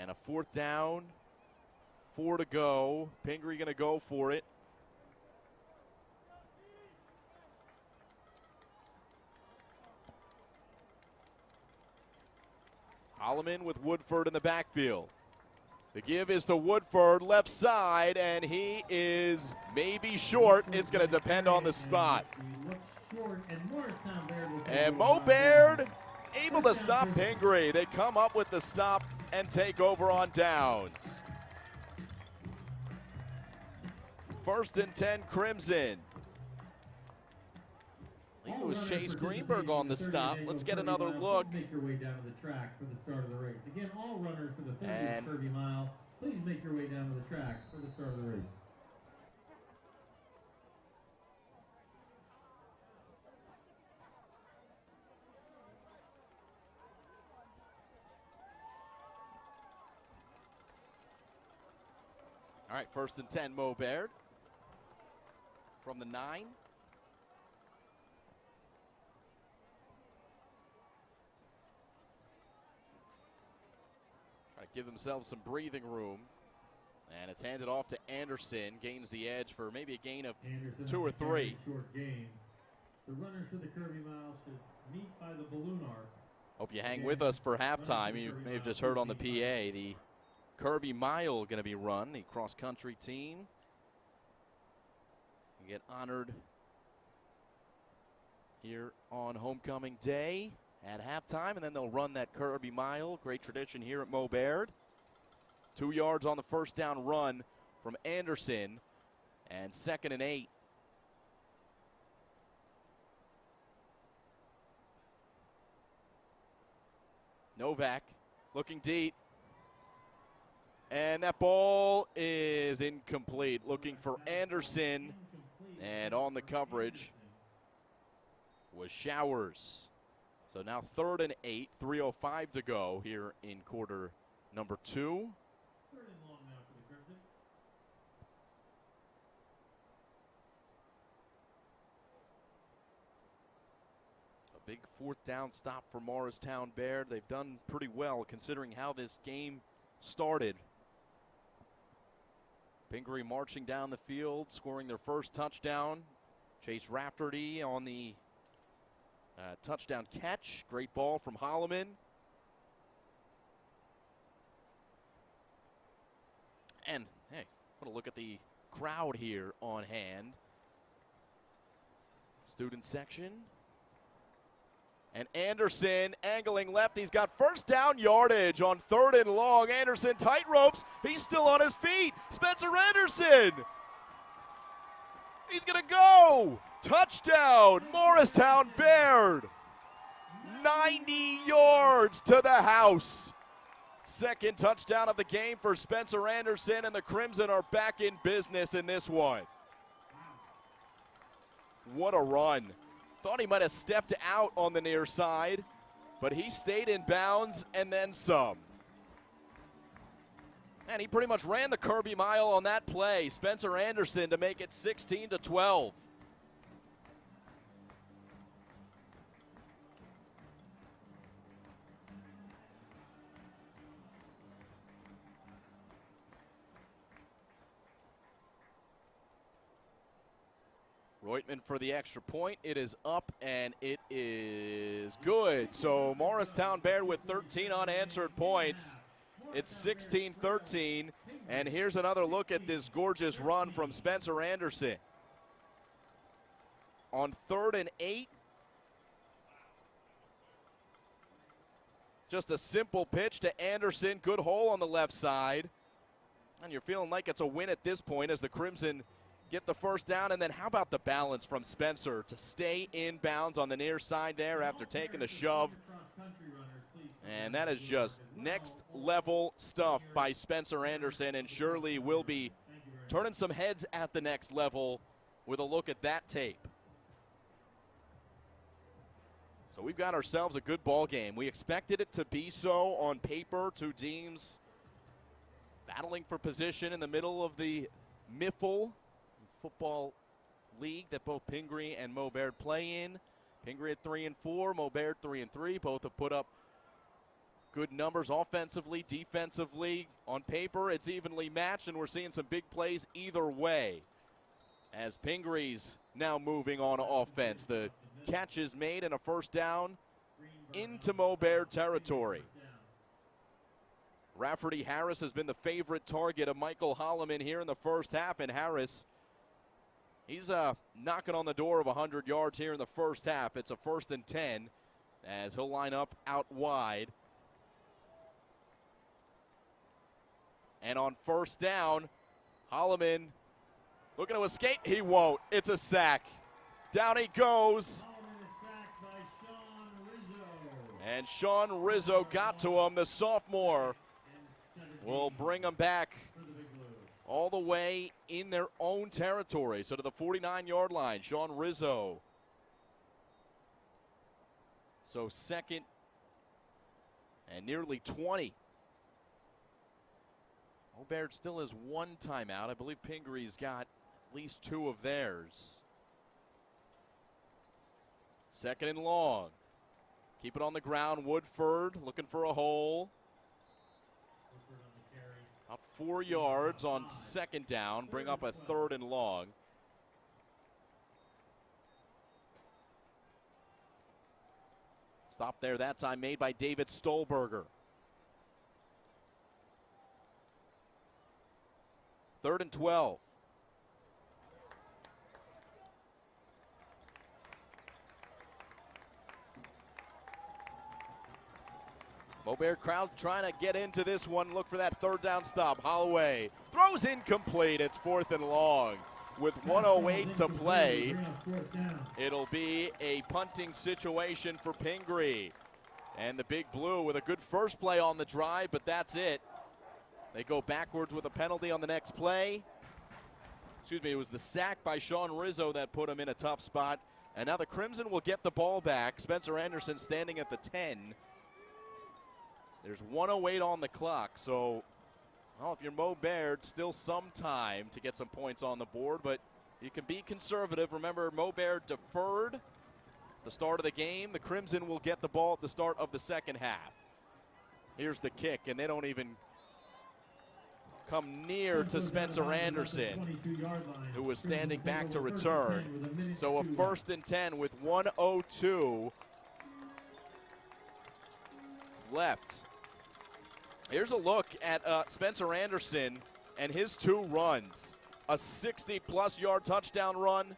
And a fourth down. 4 to go. Pingry going to go for it. Holloman with Woodford in the backfield. The give is to Woodford, left side, and he is maybe short. It's going to depend on the spot. And Mo Baird able to stop Pingry. They come up with the stop and take over on downs. 1st and 10 Crimson. I think it was Chase Greenberg on the stop. Let's get another look. Make your way down to the track for the start of the race. Again, all runners for the 30th Kirby mile, please make your way down to the track for the start of the race. All right, 1st and 10, Mo Baird from the 9. Try to give themselves some breathing room. And it's handed off to Anderson. Gains the edge for maybe a gain of Anderson 2 or 3. Short gain. The runners for the Kirby mile should meet by the balloon arc. Hope you hang with us for halftime. You may have just heard on the PA the Kirby mile going to be run. The cross-country team get honored here on homecoming day at halftime, and then they'll run that Kirby mile. Great tradition here at Mo Baird. 2 yards on the first down run from Anderson, and 2nd and 8. Novak looking deep. And that ball is incomplete. Looking for Anderson. And on the coverage was Showers. So now 3rd and 8, 3:05 to go here in quarter number 2. A big 4th down stop for Morristown Baird. They've done pretty well considering how this game started. Pingry marching down the field, scoring their first touchdown. Chase Rafferty on the touchdown catch. Great ball from Holloman. And, hey, what a look at the crowd here on hand. Student section. And Anderson angling left. He's got first down yardage on 3rd and long. Anderson tight ropes. He's still on his feet. Spencer Anderson. He's going to go. Touchdown, Morristown Baird. 90 yards to the house. 2nd touchdown of the game for Spencer Anderson, and the Crimson are back in business in this one. What a run. Thought he might have stepped out on the near side, but he stayed in bounds and then some. And he pretty much ran the Kirby mile on that play. Spencer Anderson to make it 16-12. Reutman for the extra point. It is up, and it is good. So Morristown Baird with 13 unanswered points. It's 16-13, and here's another look at this gorgeous run from Spencer Anderson. On 3rd and 8, just a simple pitch to Anderson. Good hole on the left side. And you're feeling like it's a win at this point as the Crimson get the first down. And then how about the balance from Spencer to stay in bounds on the near side there after taking the shove. And that is just next level stuff by Spencer Anderson, and surely will be turning some heads at the next level with a look at that tape. So we've got ourselves a good ball game. We expected it to be so on paper. Two teams battling for position in the middle of the Miffle football league that both Pingry and Mo Baird play in. Pingry at 3-4, Mo Baird 3-3. Both have put up good numbers offensively, defensively. On paper, it's evenly matched, and we're seeing some big plays either way. As Pingry's now moving on offense, the catch is made and a first down into Mo Baird territory. Rafferty Harris has been the favorite target of Michael Holloman here in the first half, and Harris, he's knocking on the door of 100 yards here in the first half. It's a 1st and 10 as he'll line up out wide. And on first down, Holloman looking to escape. He won't. It's a sack. Down he goes. And Sean Rizzo got to him. The sophomore will bring him back all the way in their own territory. So to the 49-yard line, Sean Rizzo. So 2nd and nearly 20. Mo Baird still has 1 timeout. I believe Pingry's got at least 2 of theirs. 2nd and long. Keep it on the ground. Woodford looking for a hole. About 4 yards on 2nd down. Bring up a 3rd and long. Stop there that time made by David Stolberger. 3rd and 12. Mo Baird crowd trying to get into this one. Look for that 3rd down stop. Holloway throws incomplete. It's 4th and long. With 1:08 to play, it'll be a punting situation for Pingry. And the Big Blue with a good first play on the drive, but that's it. They go backwards with a penalty on the next play. Excuse me, it was the sack by Sean Rizzo that put him in a tough spot. And now the Crimson will get the ball back. Spencer Anderson standing at the 10. There's 1:08 on the clock, so well, if you're Mo Baird, still some time to get some points on the board, but you can be conservative. Remember, Mo Baird deferred the start of the game. The Crimson will get the ball at the start of the second half. Here's the kick, and they don't even come near to Spencer Anderson, who was standing back to return. So a 1st and 10 with 1:02 left. Here's a look at Spencer Anderson and his 2 runs. A 60-plus yard touchdown run.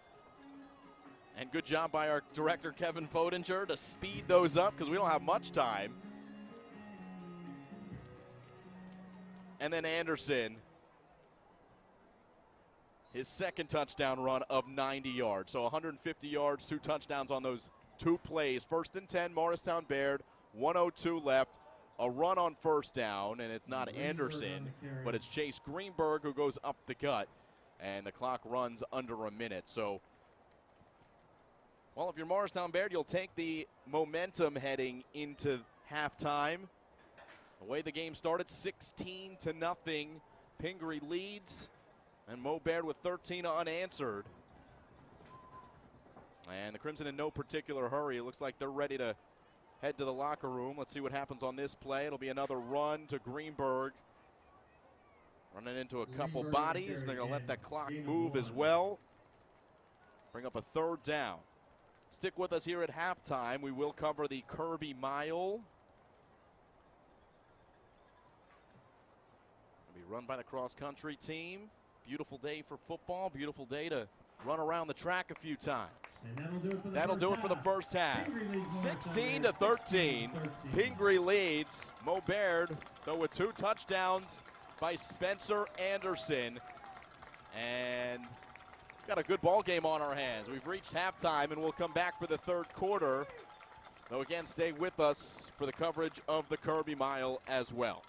And good job by our director, Kevin Fodinger, to speed those up because we don't have much time. And then Anderson, his 2nd touchdown run of 90 yards. So 150 yards, 2 touchdowns on those 2 plays. 1st and 10, Morristown Baird, 1:02 left. A run on first down, and it's not Anderson, but it's Chase Greenberg who goes up the gut, and the clock runs under a minute. So, well, if you're Morristown Baird, you'll take the momentum heading into halftime. The way the game started, 16-0. Pingry leads, and Mo Baird with 13 unanswered. And the Crimson in no particular hurry. It looks like they're ready to head to the locker room. Let's see what happens on this play. It'll be another run to Greenberg. Running into a couple bodies. They're going to let that clock move as well. Bring up a 3rd down. Stick with us here at halftime. We will cover the Kirby Mile. It'll be run by the cross-country team. Beautiful day for football. Beautiful day to run around the track a few times. That'll do it for the first half. 16-13. Pingry leads. Mo Baird, though, with 2 touchdowns by Spencer Anderson. And got a good ball game on our hands. We've reached halftime, and we'll come back for the 3rd quarter. Though, again, stay with us for the coverage of the Kirby Mile as well.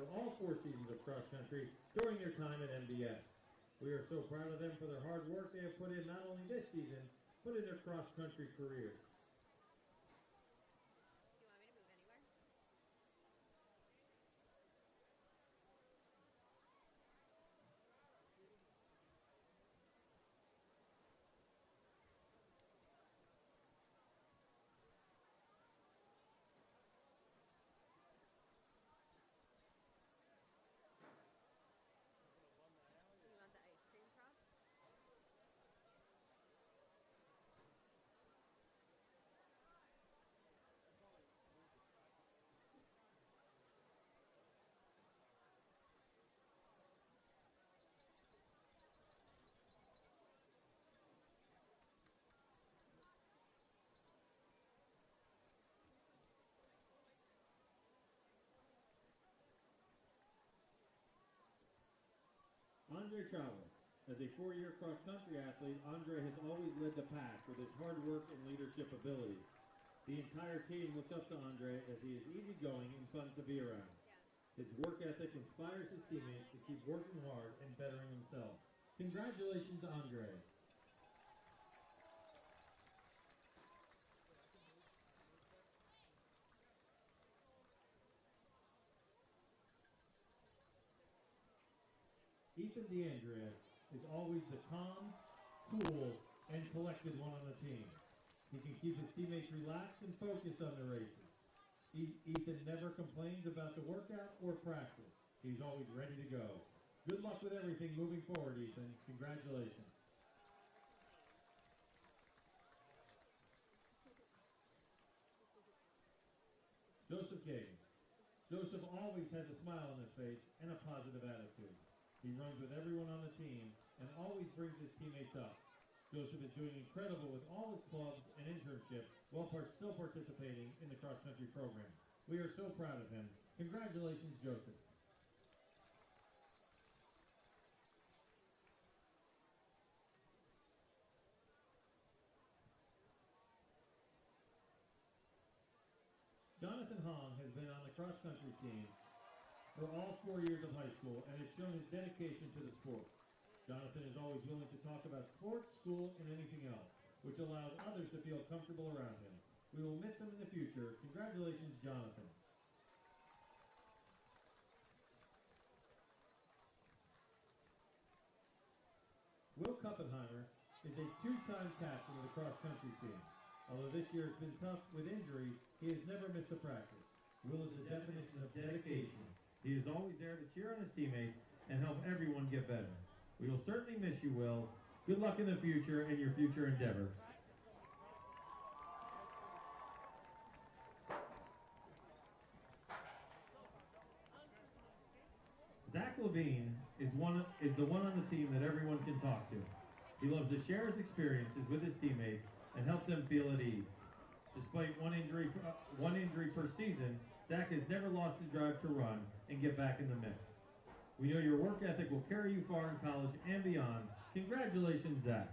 for all 4 seasons of cross country during their time at MBS. We are so proud of them for their hard work they have put in not only this season, but in their cross country career. Andre Travel. As a 4-year cross-country athlete, Andre has always led the pack with his hard work and leadership abilities. The entire team looks up to Andre as he is easygoing and fun to be around. His work ethic inspires his teammates to keep working hard and bettering themselves. Congratulations to Andre. Ethan DeAndrea is always the calm, cool, and collected one on the team. He can keep his teammates relaxed and focused on the races. Ethan never complains about the workout or practice. He's always ready to go. Good luck with everything moving forward, Ethan. Congratulations. Joseph Gagan. Joseph always has a smile on his face and a positive attitude. He runs with everyone on the team and always brings his teammates up. Joseph is doing incredible with all his clubs and internships while still participating in the cross-country program. We are so proud of him. Congratulations, Joseph. Jonathan Hong has been on the cross-country team for all 4 years of high school and has shown his dedication to the sport. Jonathan is always willing to talk about sports, school, and anything else, which allows others to feel comfortable around him. We will miss him in the future. Congratulations, Jonathan. Will Kuppenheimer is a 2-time captain of the cross-country team. Although this year has been tough with injuries, he has never missed a practice. Will is the definition of dedication. He is always there to cheer on his teammates and help everyone get better. We will certainly miss you, Will. Good luck in the future and your future endeavors. Zach Levine is the one on the team that everyone can talk to. He loves to share his experiences with his teammates and help them feel at ease. Despite one injury per season, Zach has never lost his drive to run and get back in the mix. We know your work ethic will carry you far in college and beyond. Congratulations, Zach.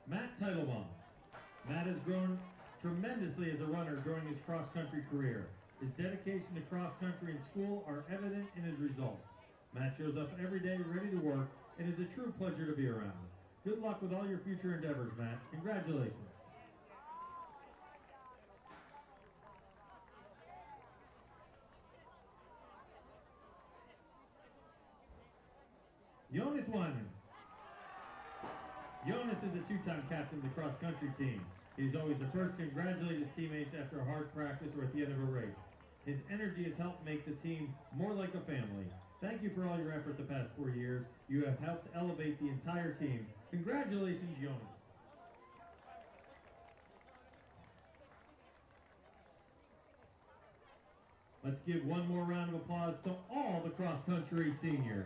Matt Teitelbaum. Matt has grown tremendously as a runner during his cross-country career. His dedication to cross-country and school are evident in his results. Matt shows up every day ready to work and is a true pleasure to be around. Good luck with all your future endeavors, Matt. Congratulations. Jonas Wyman. Jonas is a 2-time captain of the cross-country team. He's always the first to congratulate his teammates after a hard practice or at the end of a race. His energy has helped make the team more like a family. Thank you for all your effort the past 4 years. You have helped elevate the entire team. Congratulations, Jonas. Let's give one more round of applause to all the cross-country seniors.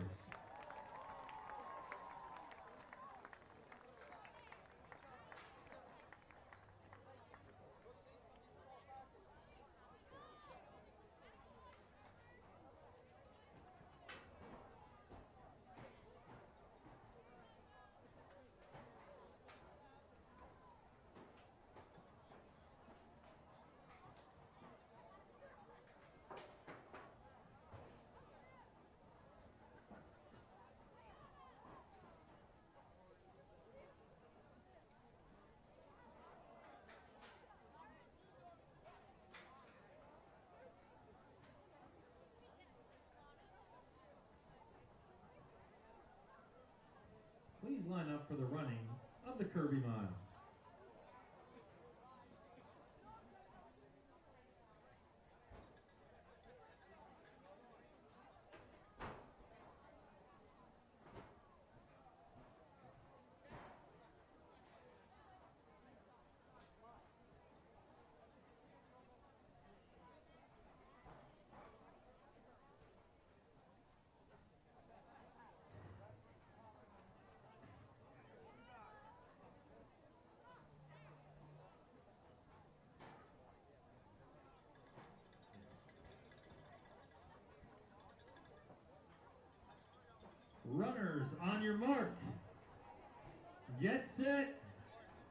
line up for the running of the Kirby Mile. Runners, on your mark. Get set,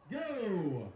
go!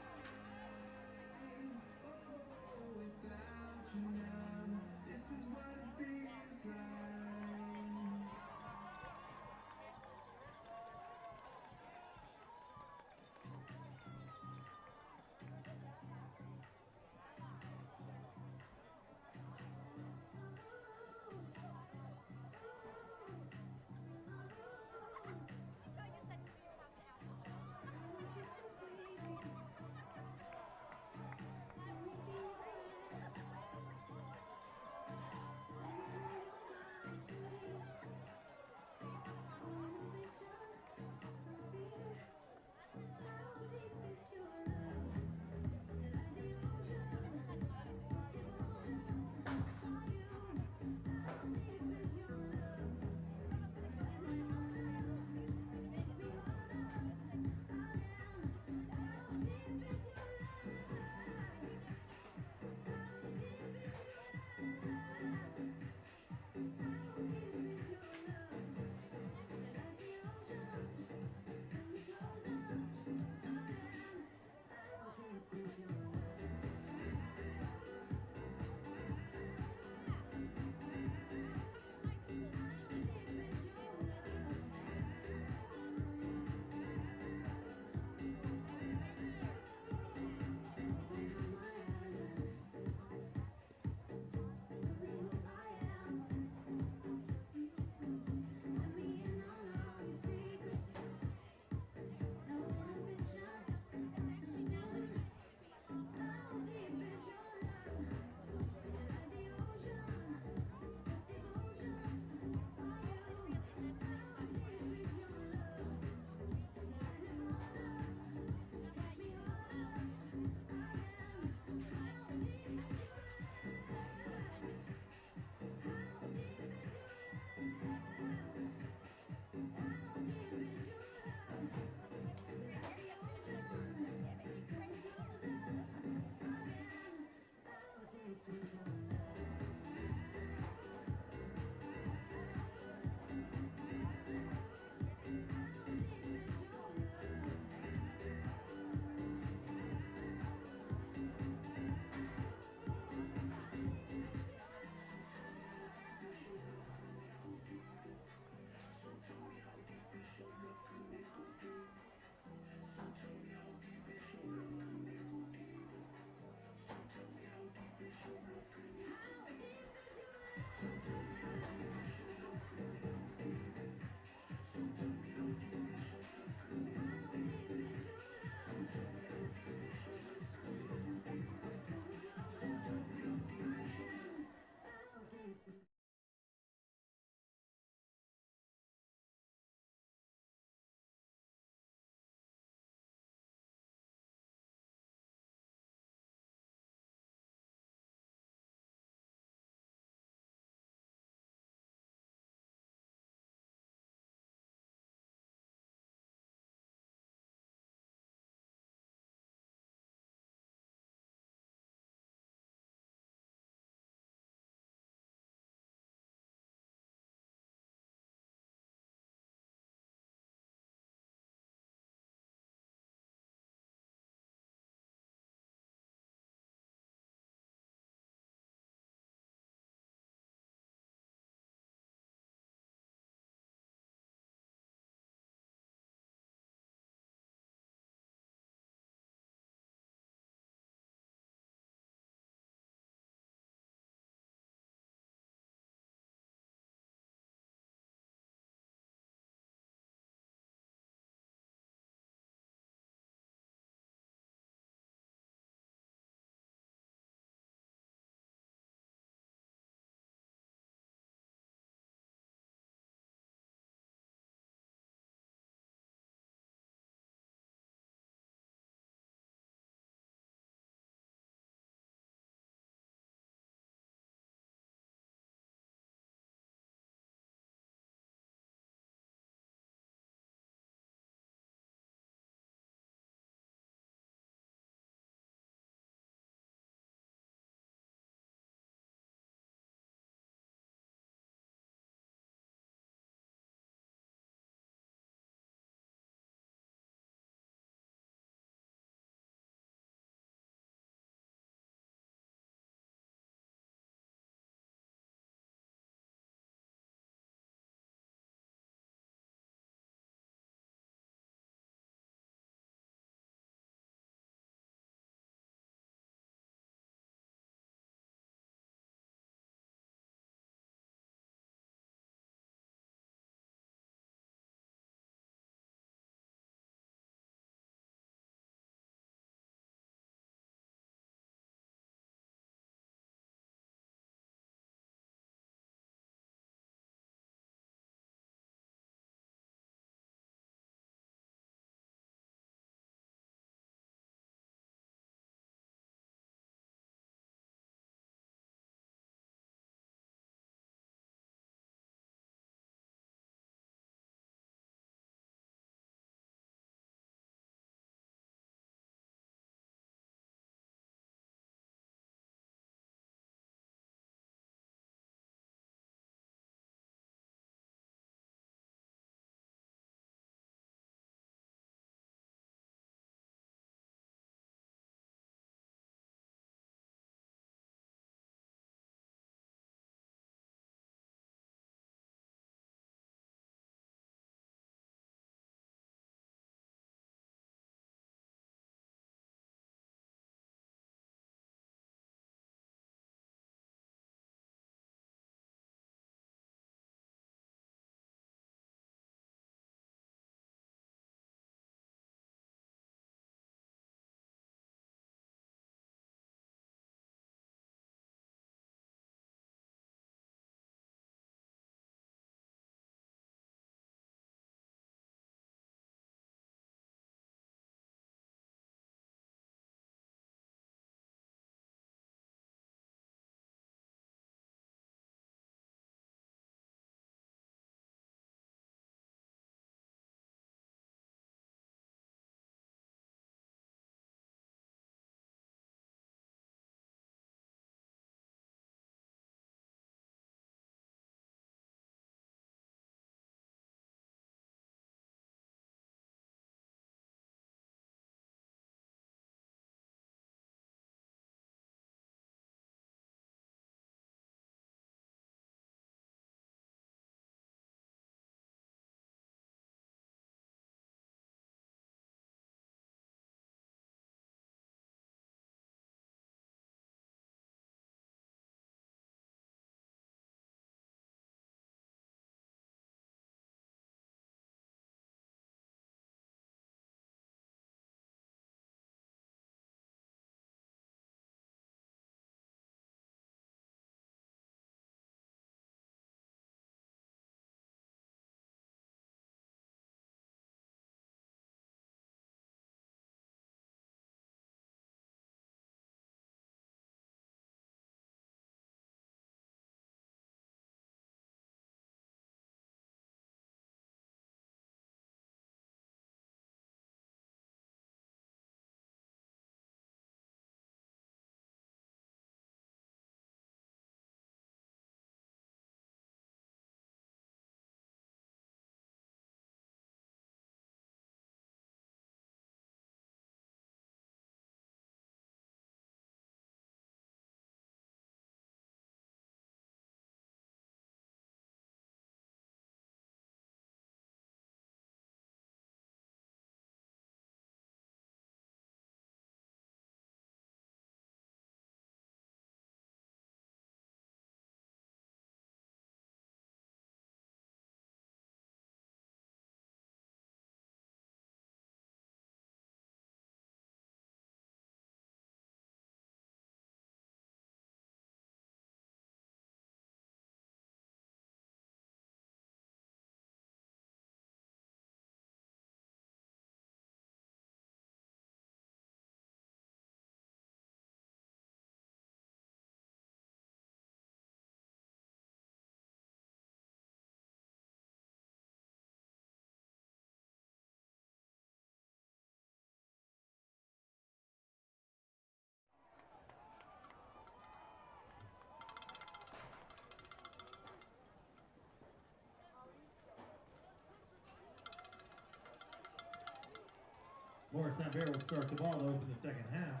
Morristown Bear will start the ball to open the second half.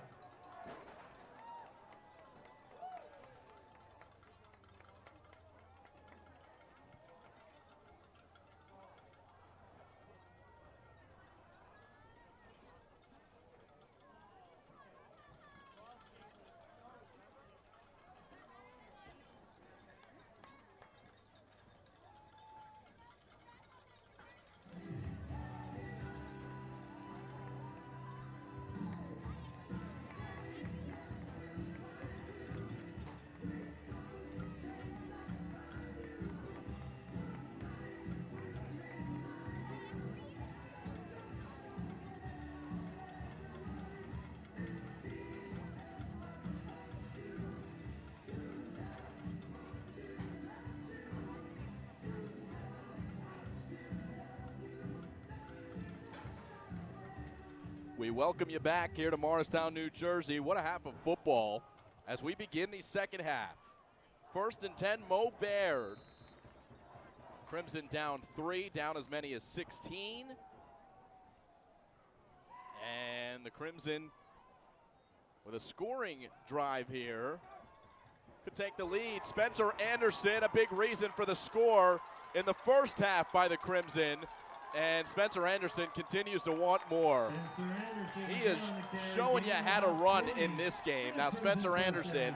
We welcome you back here to Morristown, New Jersey. What a half of football as we begin the second half. 1st and 10, Mo Baird. Crimson down 3, down as many as 16. And the Crimson with a scoring drive here could take the lead. Spencer Anderson, a big reason for the score in the first half by the Crimson. And Spencer Anderson continues to want more. He is showing you how to run in this game. Now, Spencer Anderson,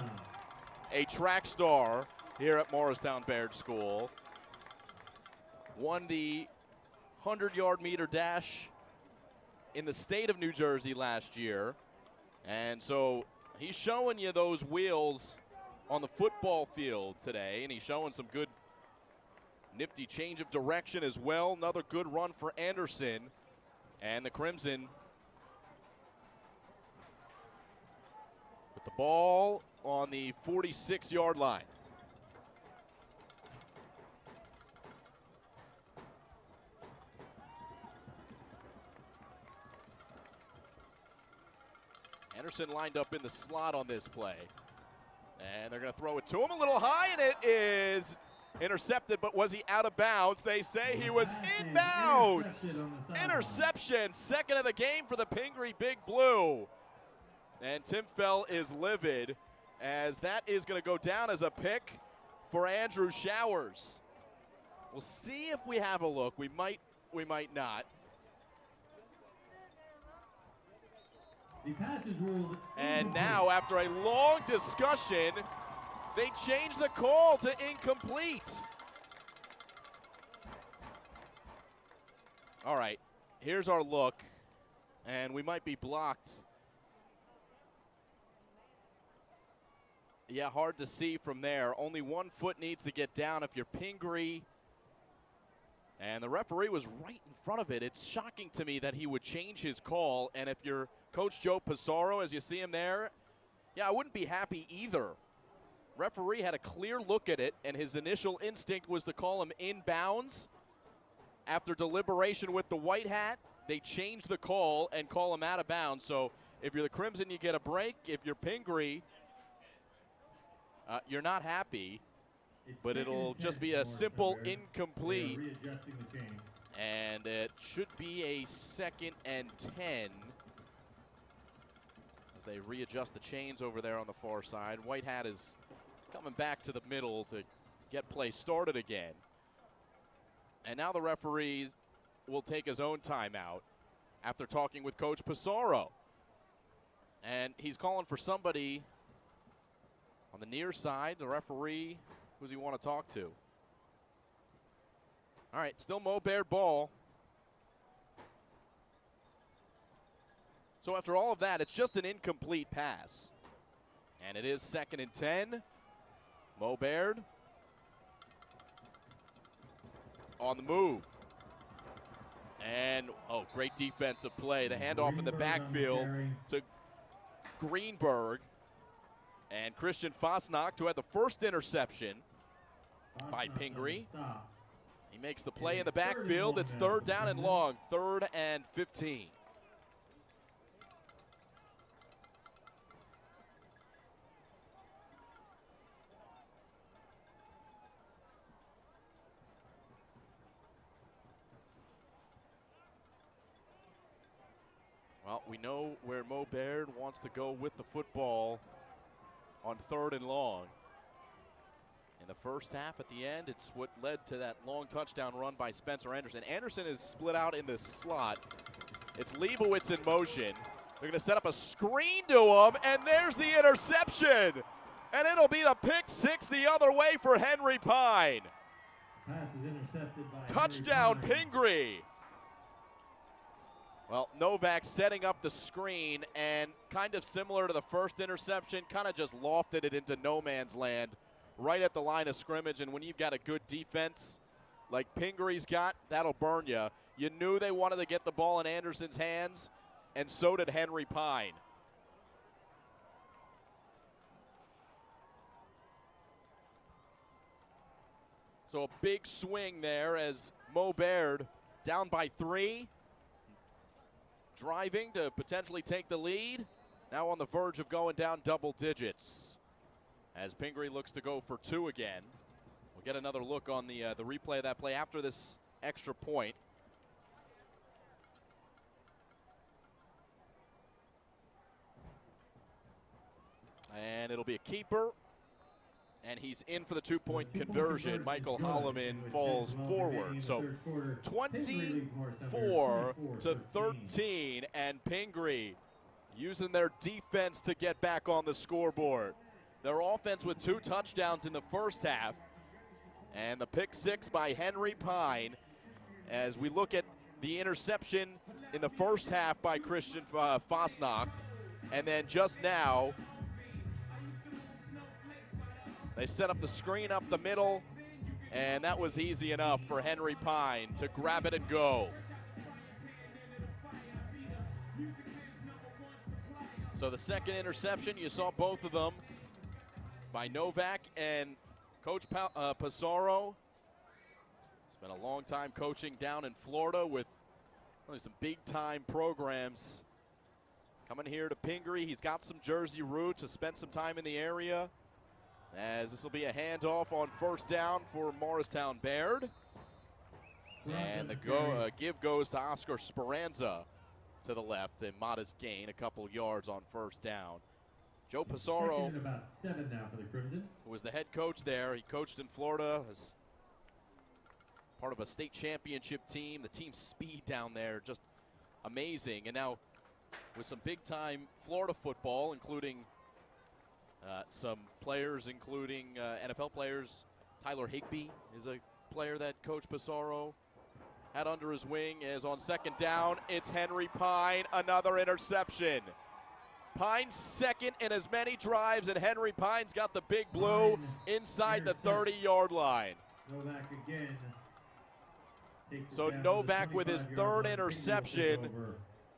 a track star here at Morristown Baird School, won the 100-yard meter dash in the state of New Jersey last year. And so he's showing you those wheels on the football field today, and he's showing some good nifty change of direction as well. Another good run for Anderson. And the Crimson with the ball on the 46-yard line. Anderson lined up in the slot on this play. And they're going to throw it to him a little high, and it is intercepted, but was he out of bounds? They say he was inbounds. Interception, second of the game for the Pingry Big Blue. And Tim Fell is livid as that is going to go down as a pick for Andrew Showers. We'll see if we have a look. We might not. The pass is ruled And now, after a long discussion, they changed the call to incomplete. All right, here's our look, and we might be blocked. Yeah, hard to see from there. Only 1 foot needs to get down if you're Pingry. And the referee was right in front of it. It's shocking to me that he would change his call. And if you're Coach Joe Pissarro, as you see him there, yeah, I wouldn't be happy either. Referee had a clear look at it, and his initial instinct was to call him inbounds. After deliberation with the white hat, they changed the call and call him out of bounds. So if you're the Crimson, you get a break. If you're Pingry, you're not happy. But it'll just be a simple incomplete. And it should be a 2nd and 10. As they readjust the chains over there on the far side. White hat is coming back to the middle to get play started again. And now the referee will take his own timeout after talking with Coach Pissarro. And he's calling for somebody on the near side. The referee, who does he want to talk to? All right, still Mo Baird ball. So after all of that, it's just an incomplete pass. And it is 2nd and 10. Mo Baird on the move. And, oh, great defensive play. The handoff in the backfield to Greenberg. And Christian Fosnacht, who had the first interception by Pingry. He makes the play in the backfield. It's 3rd down and long, 3rd and 15. Well, we know where Mo Baird wants to go with the football on 3rd and long. In the first half at the end, it's what led to that long touchdown run by Spencer Anderson. Anderson is split out in the slot. It's Leibowitz in motion. They're going to set up a screen to him, and there's the interception. And it'll be the pick 6 the other way for Henry Pine. Pass is intercepted by Touchdown, Henry Pine. Pingry. Well, Novak setting up the screen, and kind of similar to the first interception, kind of just lofted it into no man's land right at the line of scrimmage. And when you've got a good defense like Pingry's got, that'll burn you. You knew they wanted to get the ball in Anderson's hands, and so did Henry Pine. So a big swing there as Mo Baird down by 3. Driving to potentially take the lead. Now on the verge of going down double digits. As Pingry looks to go for 2 again. We'll get another look on the replay of that play after this extra point. And itwill be a keeper. And he's in for the 2-point conversion. Michael Holloman falls forward. So 24-13, and Pingry using their defense to get back on the scoreboard. Their offense with 2 touchdowns in the first half. And the pick 6 by Henry Pine. As we look at the interception in the first half by Christian Fosnacht. And then just now, they set up the screen up the middle, and that was easy enough for Henry Pine to grab it and go. So the second interception, you saw both of them by Novak and Coach Pizarro. Spent a long time coaching down in Florida with really some big-time programs. Coming here to Pingry, he's got some Jersey roots, has spent some time in the area. As this will be a handoff on 1st down for Morristown Baird. And the give goes to Oscar Speranza to the left. A modest gain, a couple yards on 1st down. Joe Pizarro, about 7 now for the Crimson, who was the head coach there. He coached in Florida as part of a state championship team. The team's speed down there, just amazing. And now with some big-time Florida football, including some players, including NFL players. Tyler Higbee is a player that Coach Pizarro had under his wing. As on 2nd down, it's Henry Pine, another interception. Pine's second in as many drives, and Henry Pine's got the big blue inside the 30-yard line. Novak again. So Novak with his 3rd interception.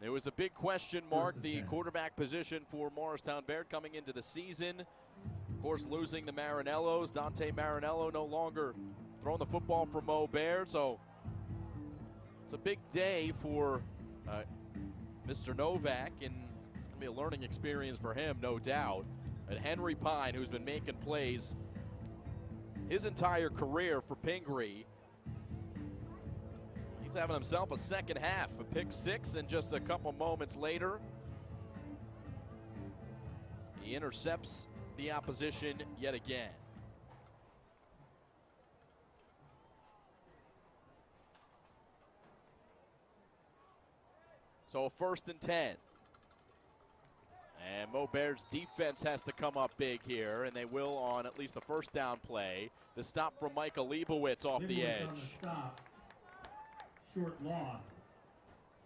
There was a big question mark, the quarterback position for Morristown Baird coming into the season. Of course, losing the Marinellos. Dante Marinello no longer throwing the football for Mo Baird. So it's a big day for Mr. Novak, and it's going to be a learning experience for him, no doubt. And Henry Pine, who's been making plays his entire career for Pingry, he's having himself a second half, a pick 6, and just a couple moments later, he intercepts the opposition yet again. So a 1st and 10. And Mo Baird's defense has to come up big here, and they will on at least the 1st down play. The stop from Michael Leibowitz off the edge. On the stop. Short loss.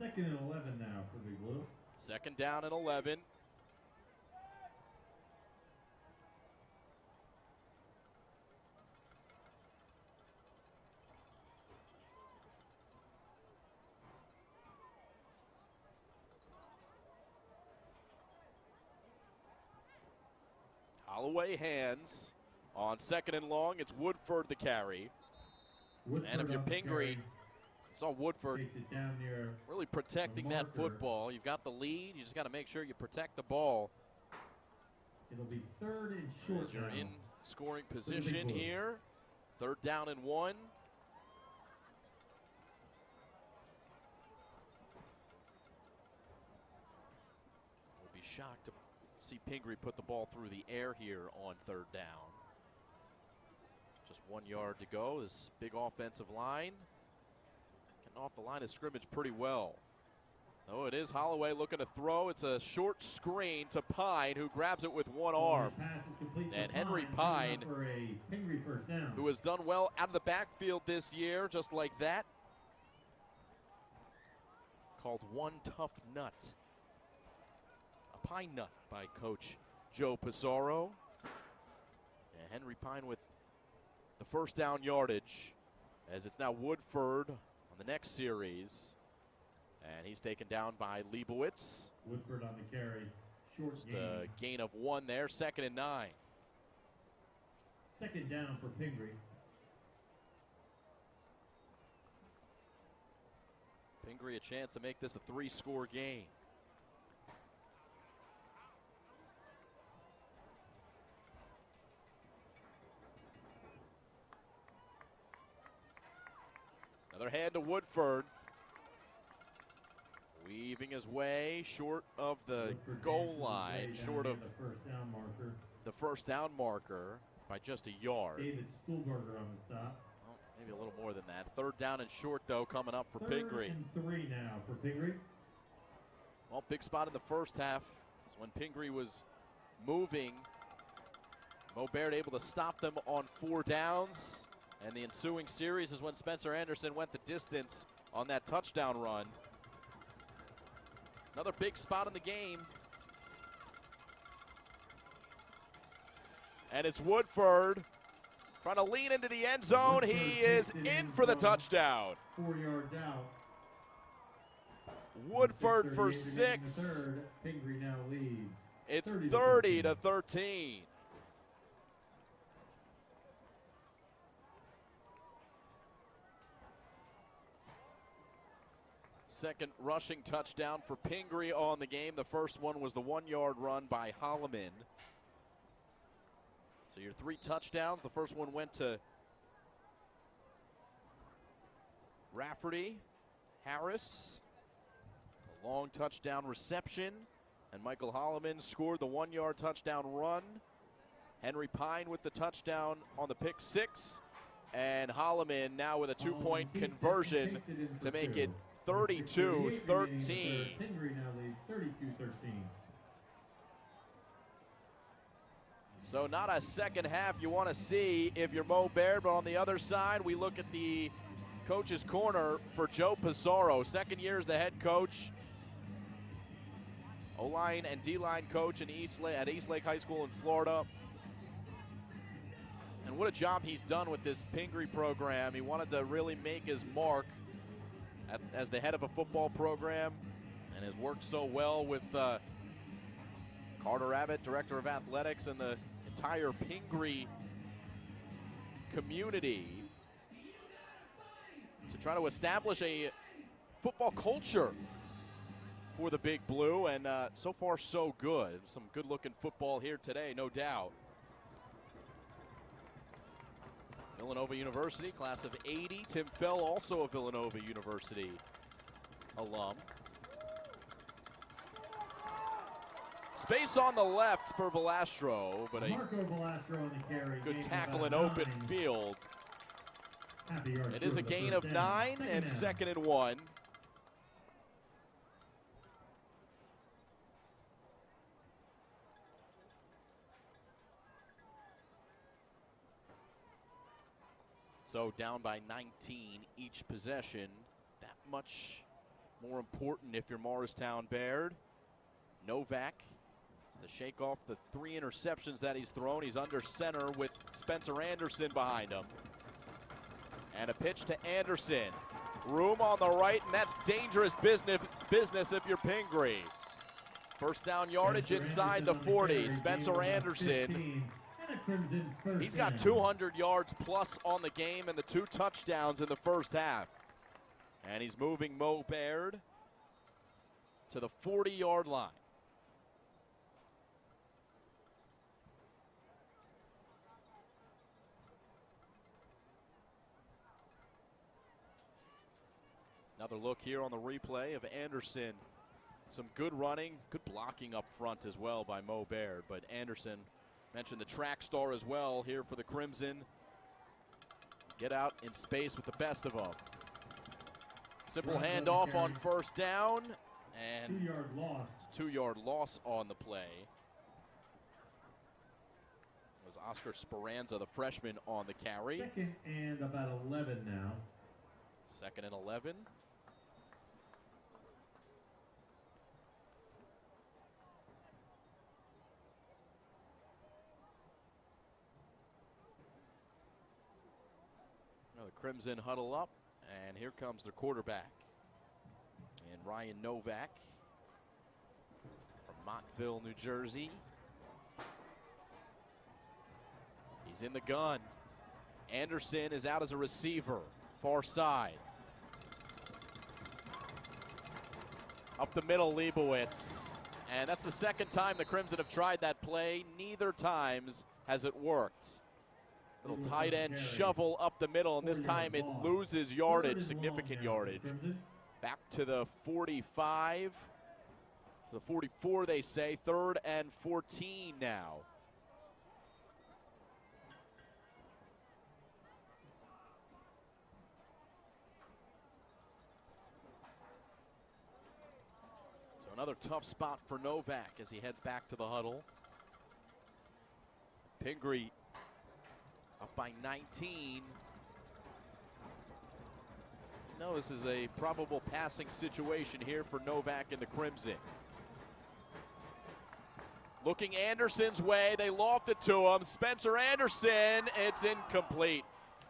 2nd and 11 now for the Blue. 2nd down and 11. Holloway hands on 2nd and long. It's Woodford the carry. And if you're Pingry, saw Woodford really protecting that football. You've got the lead. You just got to make sure you protect the ball. It'll be 3rd and short. You're in scoring position here. 3rd down and 1. shocked to see Pingry put the ball through the air here on third down. Just 1 yard to go. This big offensive line getting off the line of scrimmage pretty well. Oh, it is Holloway looking to throw. It's a short screen to Pine, who grabs it with one arm. And Henry Pine, who has done well out of the backfield this year, just like that. Called one tough nut. A pine nut by Coach Joe Pissarro. And Henry Pine with the first down yardage, as it's now Woodford on the next series. And he's taken down by Leibowitz. Woodford on the carry. Short Just a gain of 1 there, 2nd and 9. Second down for Pingry. Pingry a chance to make this a 3-score game. Another hand to Woodford. Weaving his way short of the goal line, short of the first down marker by just a yard. David Stuhlberger on the stop. Well, maybe a little more than that. Third down and short, though, coming up for Pingry. 3rd and 3 now for Pingry. Well, big spot in the first half is when Pingry was moving. Mo Baird able to stop them on 4 downs. And the ensuing series is when Spencer Anderson went the distance on that touchdown run. Another big spot in the game. And it's Woodford trying to lean into the end zone. He is in for the touchdown. 4 yards out. Woodford for 6. Pingry now leads. It's 30-13. Second rushing touchdown for Pingry on the game. The first one was the 1-yard run by Holloman. So your 3 touchdowns. The first one went to Rafferty, Harris, a long touchdown reception, and Michael Holloman scored the 1-yard touchdown run. Henry Pine with the touchdown on the pick 6, and Holloman now with a 2-point conversion to make it 32-13. Pingry now leads 32-13. So not a second half you want to see if you're Mo Baird, but on the other side, we look at the coach's corner for Joe Pissarro. 2nd year as the head coach. O-line and D-line coach at Eastlake High School in Florida. And what a job he's done with this Pingry program. He wanted to really make his mark as the head of a football program, and has worked so well with Carter Abbott, director of athletics, and the entire Pingry community to try to establish a football culture for the Big Blue, and so far so good. Some good-looking football here today, no doubt. Villanova University, class of 80. Tim Fell, also a Villanova University alum. Space on the left for Velastro, but a good tackle in open field. It is a gain of 9 and 2nd and 1. So down by 19 each possession. That much more important if you're Morristown Baird. Novak has to shake off the 3 interceptions that he's thrown. He's under center with Spencer Anderson behind him. And a pitch to Anderson. Room on the right, and that's dangerous business if you're Pingry. First down yardage inside the 40. Spencer Anderson. He's got 200 yards plus on the game and the 2 touchdowns in the first half. And he's moving Mo Baird to the 40-yard line. Another look here on the replay of Anderson Some good running, good blocking up front as well by Mo Baird. But Anderson mentioned the track star as well here for the Crimson. Get out in space with the best of them. Simple handoff on first down, and 2-yard loss. It's 2-yard loss on the play. It was Oscar Speranza, the freshman, on the carry. 2nd and about 11 now. 2nd and 11. Now the Crimson huddle up, and here comes their quarterback. And Ryan Novak from Montville, New Jersey. He's in the gun. Anderson is out as a receiver, far side. Up the middle, Leibowitz. And that's the 2nd time the Crimson have tried that play. Neither times has it worked. Little tight end shovel up the middle, and this time it loses yardage, significant yardage. Back to the 45, to the 44 they say, 3rd and 14 now. So another tough spot for Novak as he heads back to the huddle. Pingry up by 19. No, this is a probable passing situation here for Novak and the Crimson. Looking Anderson's way, they loft it to him. Spencer Anderson, it's incomplete.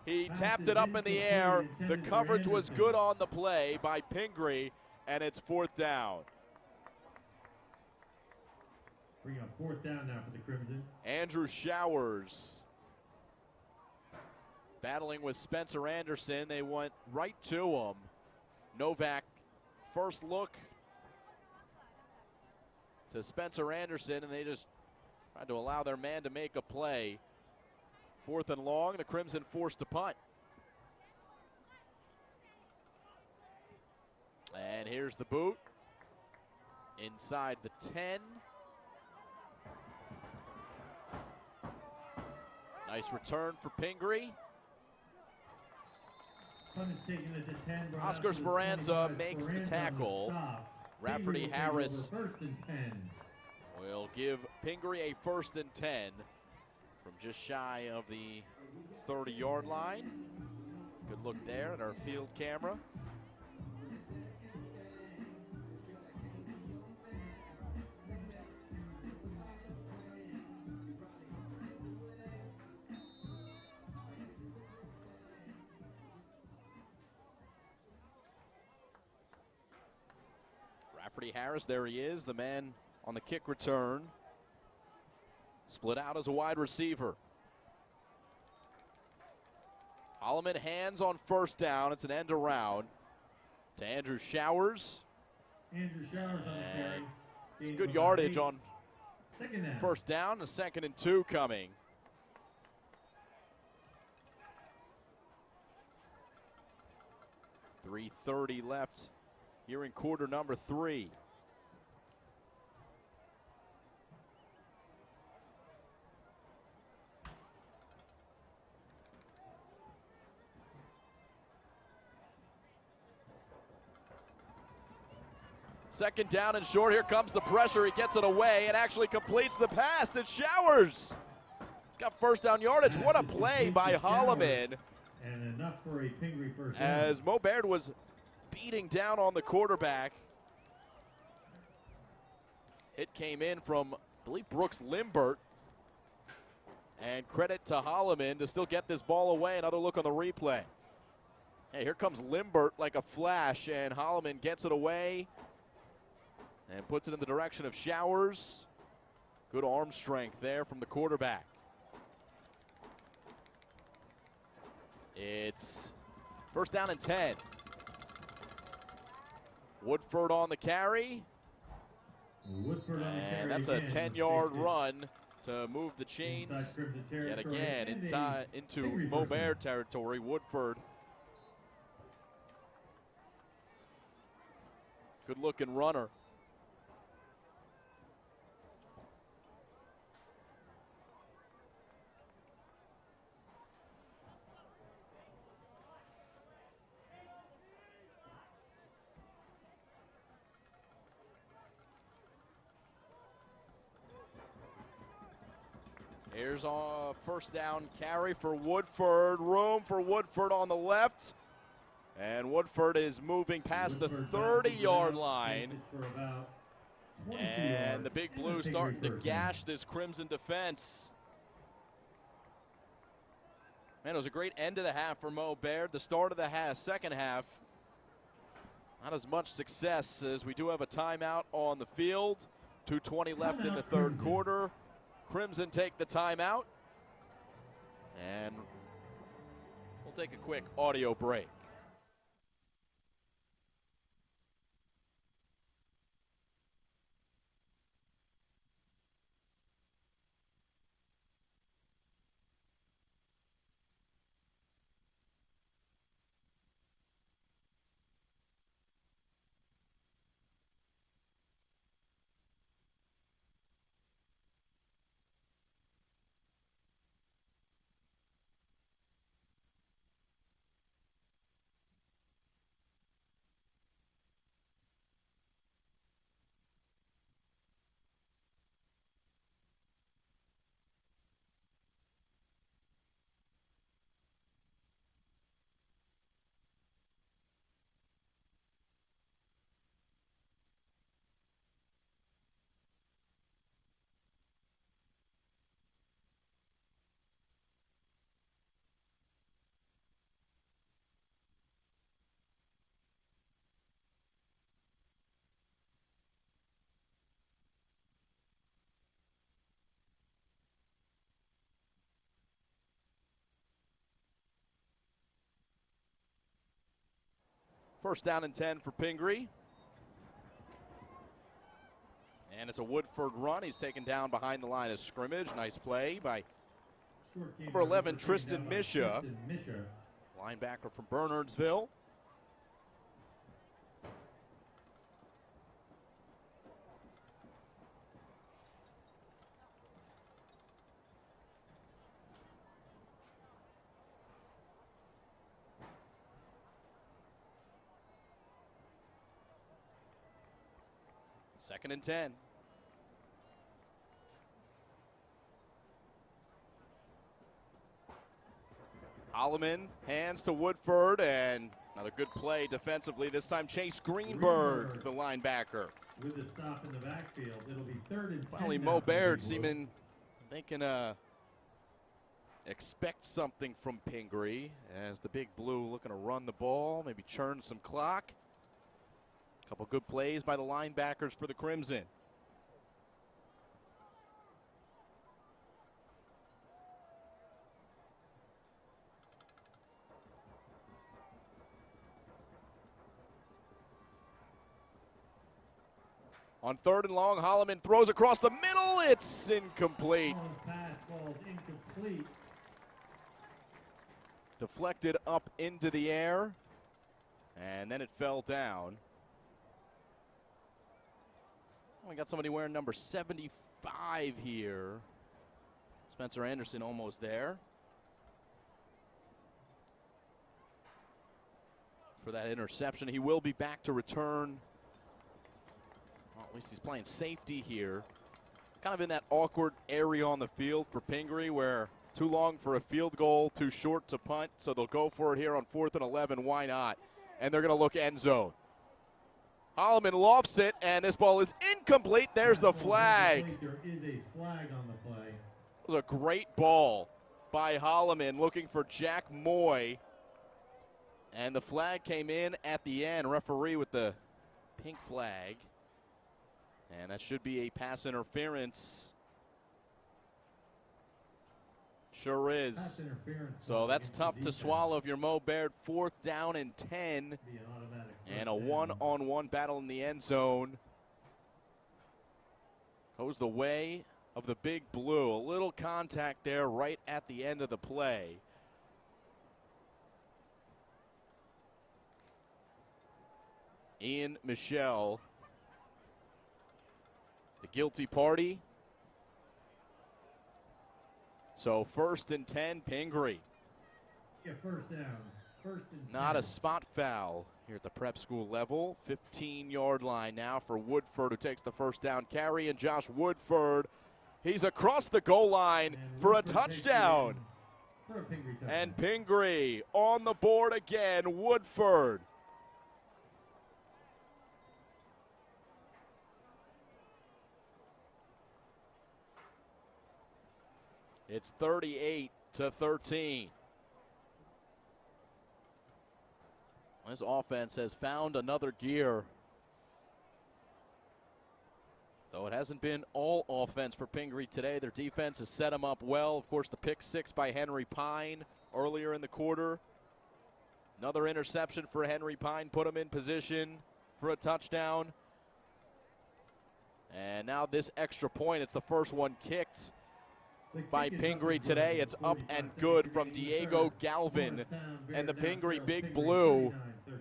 He tapped it up in the air. The coverage was good on the play by Pingry, and it's 4th down. Bring up 4th down now for the Crimson. Andrew Showers battling with Spencer Anderson. They went right to him. Novak, first look to Spencer Anderson, and they just tried to allow their man to make a play. 4th and long, the Crimson forced to punt. And here's the boot. Inside the 10. Nice return for Pingry. Oscar Speranza makes the tackle. Rafferty Harris will give Pingry a 1st and 10 from just shy of the 30-yard line. Good look there at our field camera. Rafferty Harris, there he is, the man on the kick return. Split out as a wide receiver. Holloman hands on first down. It's an end around to Andrew Showers. Andrew Showers on the carry. It's good yardage on first down. A 2nd and 2 coming. .330 left here in quarter number 3. Second down and short. Here comes the pressure. He gets it away and actually completes the pass to Showers. Got first down yardage. What a play by Holloman. And enough for a Pingry first down. As Mo Baird was beating down on the quarterback. It came in from, I believe, Brooks Limbert. And credit to Holloman to still get this ball away. Another look on the replay. Hey, here comes Limbert like a flash, and Holloman gets it away and puts it in the direction of Showers. Good arm strength there from the quarterback. It's first down and 10. Woodford on the carry. Woodford on the carry. And that's a 10-yard run to move the chains yet again into Mo Baird territory. Woodford. Good looking runner. Here's a first down carry for Woodford. Room for Woodford on the left. And Woodford is moving past the 30-yard line. And the Big Blue starting to gash this Crimson defense. Man, it was a great end of the half for Mo Baird. The start of the second half, not as much success as we do have a timeout on the field. 2:20 left in the third quarter. Crimson take the timeout. And we'll take a quick audio break. First down and 10 for Pingry. And it's a Woodford run. He's taken down behind the line of scrimmage. Nice play by number 11, Tristan Misha. Linebacker from Bernardsville. Second and 10. Holloman hands to Woodford, and another good play defensively. This time Chase Greenberg, the linebacker. With the stop in the backfield, it'll be 3rd and 10. Finally, Mo Baird seeming they can expect something from Pingry as the Big Blue looking to run the ball, maybe churn some clock. Couple good plays by the linebackers for the Crimson. On 3rd and long, Holloman throws across the middle. It's incomplete. Pass ball incomplete. Deflected up into the air, and then it fell down. We got somebody wearing number 75 here. Spencer Anderson almost there for that interception. He will be back to return. Well, at least he's playing safety here. Kind of in that awkward area on the field for Pingry where too long for a field goal, too short to punt. So they'll go for it here on 4th and 11. Why not? And they're going to look end zone. Holloman lofts it, and this ball is incomplete. There's the flag. There is a flag on the play. It was a great ball by Holloman looking for Jack Moy. And the flag came in at the end. Referee with the pink flag. And that should be a pass interference. Sure is. So that's tough to swallow if you're Mo Baird. 4th down and 10. And a one-on-one battle in the end zone. Goes the way of the Big Blue. A little contact there right at the end of the play. Ian Michelle, the guilty party. So 1st and 10, Pingry. Yeah, first down. 1st and 10. Not a spot foul here at the prep school level. 15-yard line now for Woodford, who takes the first down carry. And Josh Woodford He's across the goal line for a touchdown. For a Pingry touchdown. And Pingry on the board again, Woodford. It's 38-13. This offense has found another gear. Though it hasn't been all offense for Pingry today. Their defense has set them up well. Of course, the pick six by Henry Pine earlier in the quarter. Another interception for Henry Pine put him in position for a touchdown. And now this extra point, it's the first one kicked by Pingry today. It's up and good from Diego Galvin. And the Pingry Big Blue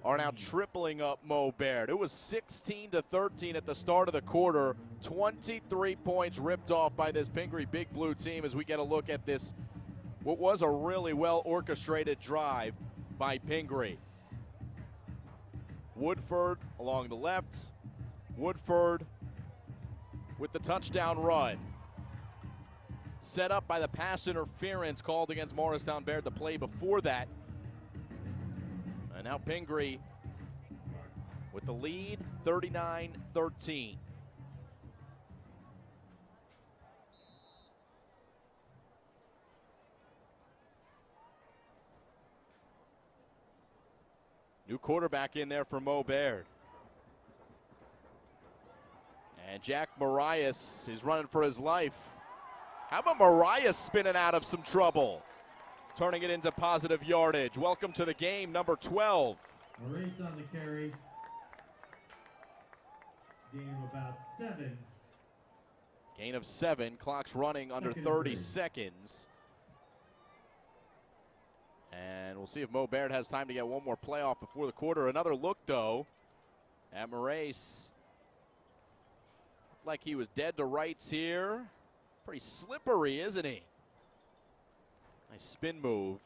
are now tripling up Mo Baird. It was 16-13 at the start of the quarter. 23 points ripped off by this Pingry Big Blue team as we get a look at this, what was a really well-orchestrated drive by Pingry. Woodford along the left. Woodford with the touchdown run. Set up by the pass interference called against Morristown Baird the play before that. And now Pingry with the lead, 39-13. New quarterback in there for Mo Baird. And Jack Marias is running for his life. How about Marias spinning out of some trouble? Turning it into positive yardage. Welcome to the game, number 12. Maurice on the carry. Gain of about 7. Gain of 7. Clock's running under 30 seconds. And we'll see if Mo Baird has time to get one more play off before the quarter. Another look, though, at Maurice. Looked like he was dead to rights here. Pretty slippery, isn't he? Nice spin move.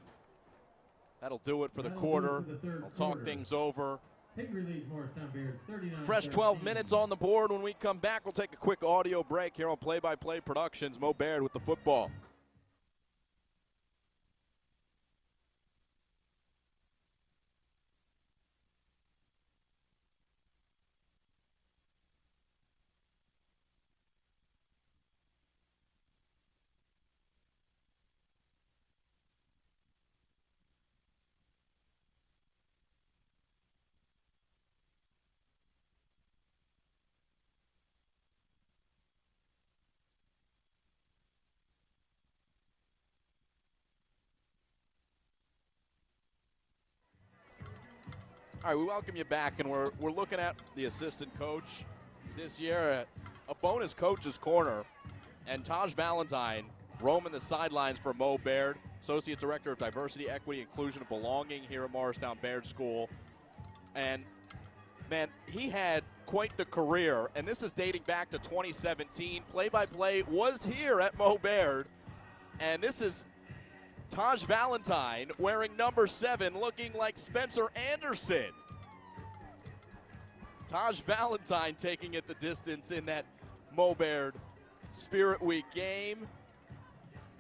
That'll do it for the quarter. We'll talk things over. Fresh 12 minutes on the board. When we come back, we'll take a quick audio break here on Play-by-Play Productions. Mo Baird with the football. All right, we welcome you back, and we're looking at the assistant coach this year at a bonus coach's corner. And Taj Valentine roaming the sidelines for Mo Baird, Associate Director of Diversity, Equity, Inclusion, and Belonging here at Morristown Baird School. And, man, he had quite the career, and this is dating back to 2017. Play-by-play was here at Mo Baird, and this is Taj Valentine wearing number 7, looking like Spencer Anderson. Taj Valentine taking it the distance in that Mo Baird Spirit Week game.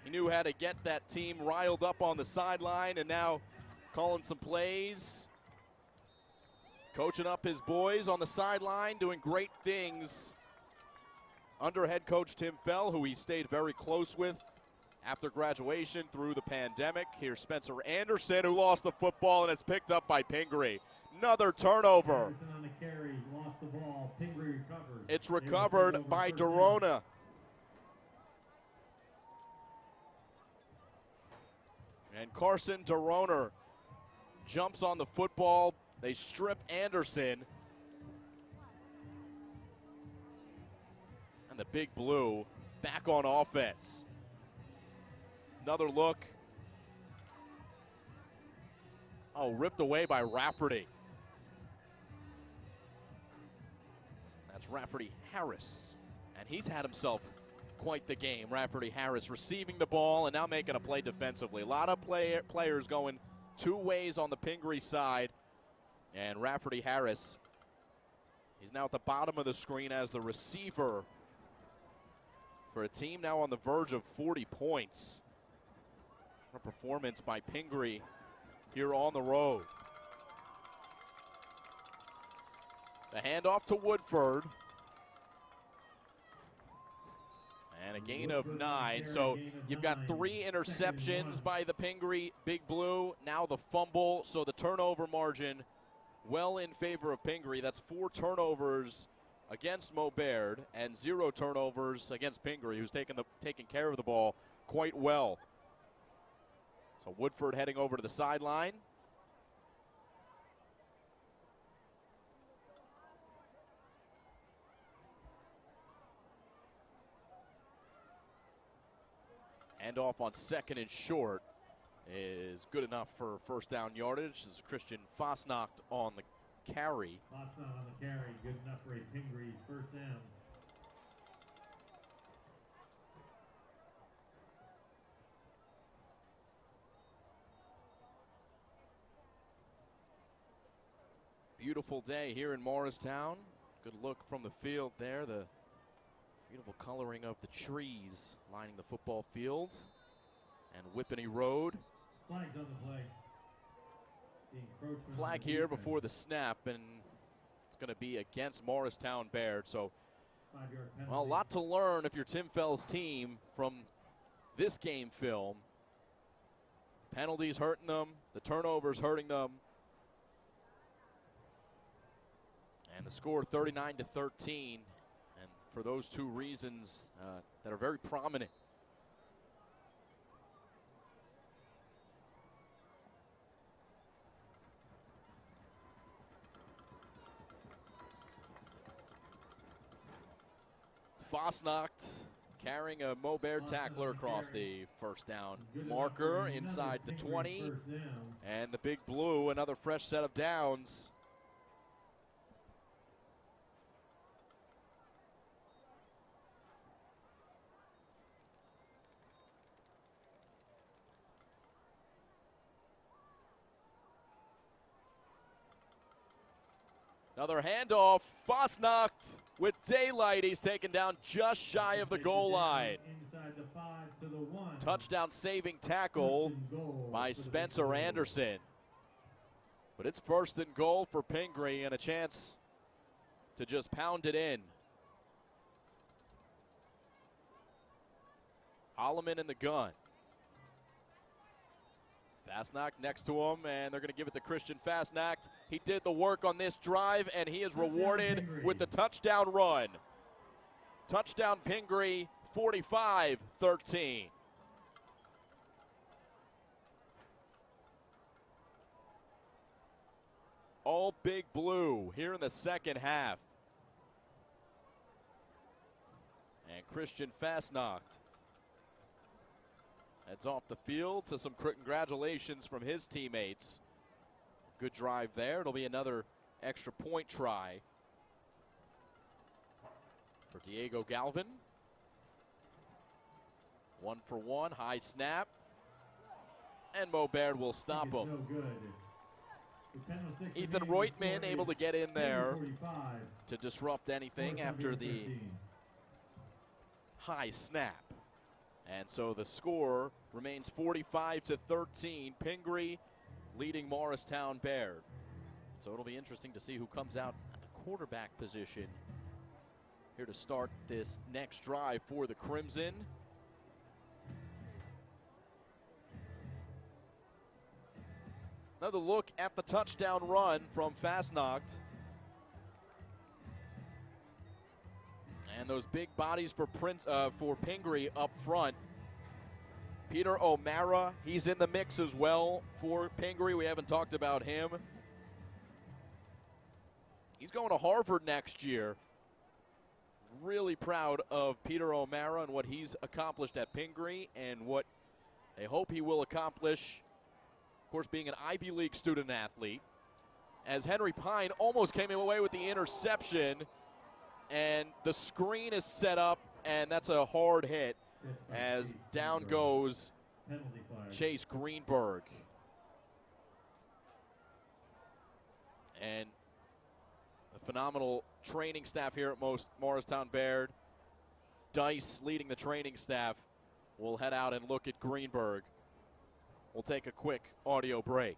He knew how to get that team riled up on the sideline, and now calling some plays. Coaching up his boys on the sideline, doing great things under head coach Tim Fell, who he stayed very close with after graduation through the pandemic. Here's Spencer Anderson, who lost the football, and it's picked up by Pingry. Another turnover. Anderson on the carry, lost the ball. Pingry recovers. It's recovered by Dorona. And Carson Dorona jumps on the football. They strip Anderson. And the Big Blue back on offense. Another look. Oh, ripped away by Rafferty. That's Rafferty Harris. And he's had himself quite the game. Rafferty Harris receiving the ball and now making a play defensively. A lot of players going two ways on the Pingry side. And Rafferty Harris, he's now at the bottom of the screen as the receiver for a team now on the verge of 40 points. A performance by Pingry here on the road. The handoff to Woodford. And a gain of 9. So you've got 3 interceptions by the Pingry Big Blue. Now the fumble. So the turnover margin well in favor of Pingry. That's 4 turnovers against Mo Baird and 0 turnovers against Pingry, who's taking care of the ball quite well. So Woodford heading over to the sideline. Handoff on 2nd and short is good enough for first down yardage. This is Christian Fosnacht on the carry. Fosnacht on the carry, good enough for a Pingry first down. Beautiful day here in Morristown. Good look from the field there. The beautiful coloring of the trees lining the football field and Whippany Road. Flags on the play. Flag here before the snap, and it's going to be against Morristown Baird. So, well, a lot to learn if you're Tim Fell's team from this game film. Penalties hurting them, the turnovers hurting them. And the score 39-13. And for those 2 reasons that are very prominent. Fosnacht carrying a Mo Baird tackler across the first down marker inside the 20. And the Big Blue, another fresh set of downs. Another handoff. Fosnacht with daylight. He's taken down just shy of the goal line. Touchdown saving tackle by Spencer Anderson. But it's 1st and goal for Pingry and a chance to just pound it in. Holloman in the gun. Fosnacht next to him, and they're going to give it to Christian Fosnacht. He did the work on this drive, and he is rewarded with the touchdown run. Touchdown Pingry, 45-13. All Big Blue here in the second half. And Christian Fosnacht heads off the field to some congratulations from his teammates. Good drive there. It'll be another extra point try for Diego Galvin. 1 for 1, high snap. And Mo Baird will stop him. Ethan Reutman able to get in there to disrupt anything after the high snap. And so the score remains 45-13. Pingry leading Morristown Baird. So it'll be interesting to see who comes out at the quarterback position here to start this next drive for the Crimson. Another look at the touchdown run from Fosnacht. And those big bodies for Pingry up front. Peter O'Mara, he's in the mix as well for Pingry. We haven't talked about him. He's going to Harvard next year. Really proud of Peter O'Mara and what he's accomplished at Pingry and what they hope he will accomplish, of course, being an Ivy League student athlete. As Henry Pine almost came away with the interception. And the screen is set up, and that's a hard hit as down goes Chase Greenberg. And the phenomenal training staff here at Morristown Baird Dice leading the training staff will head out and look at Greenberg. We'll take a quick audio break.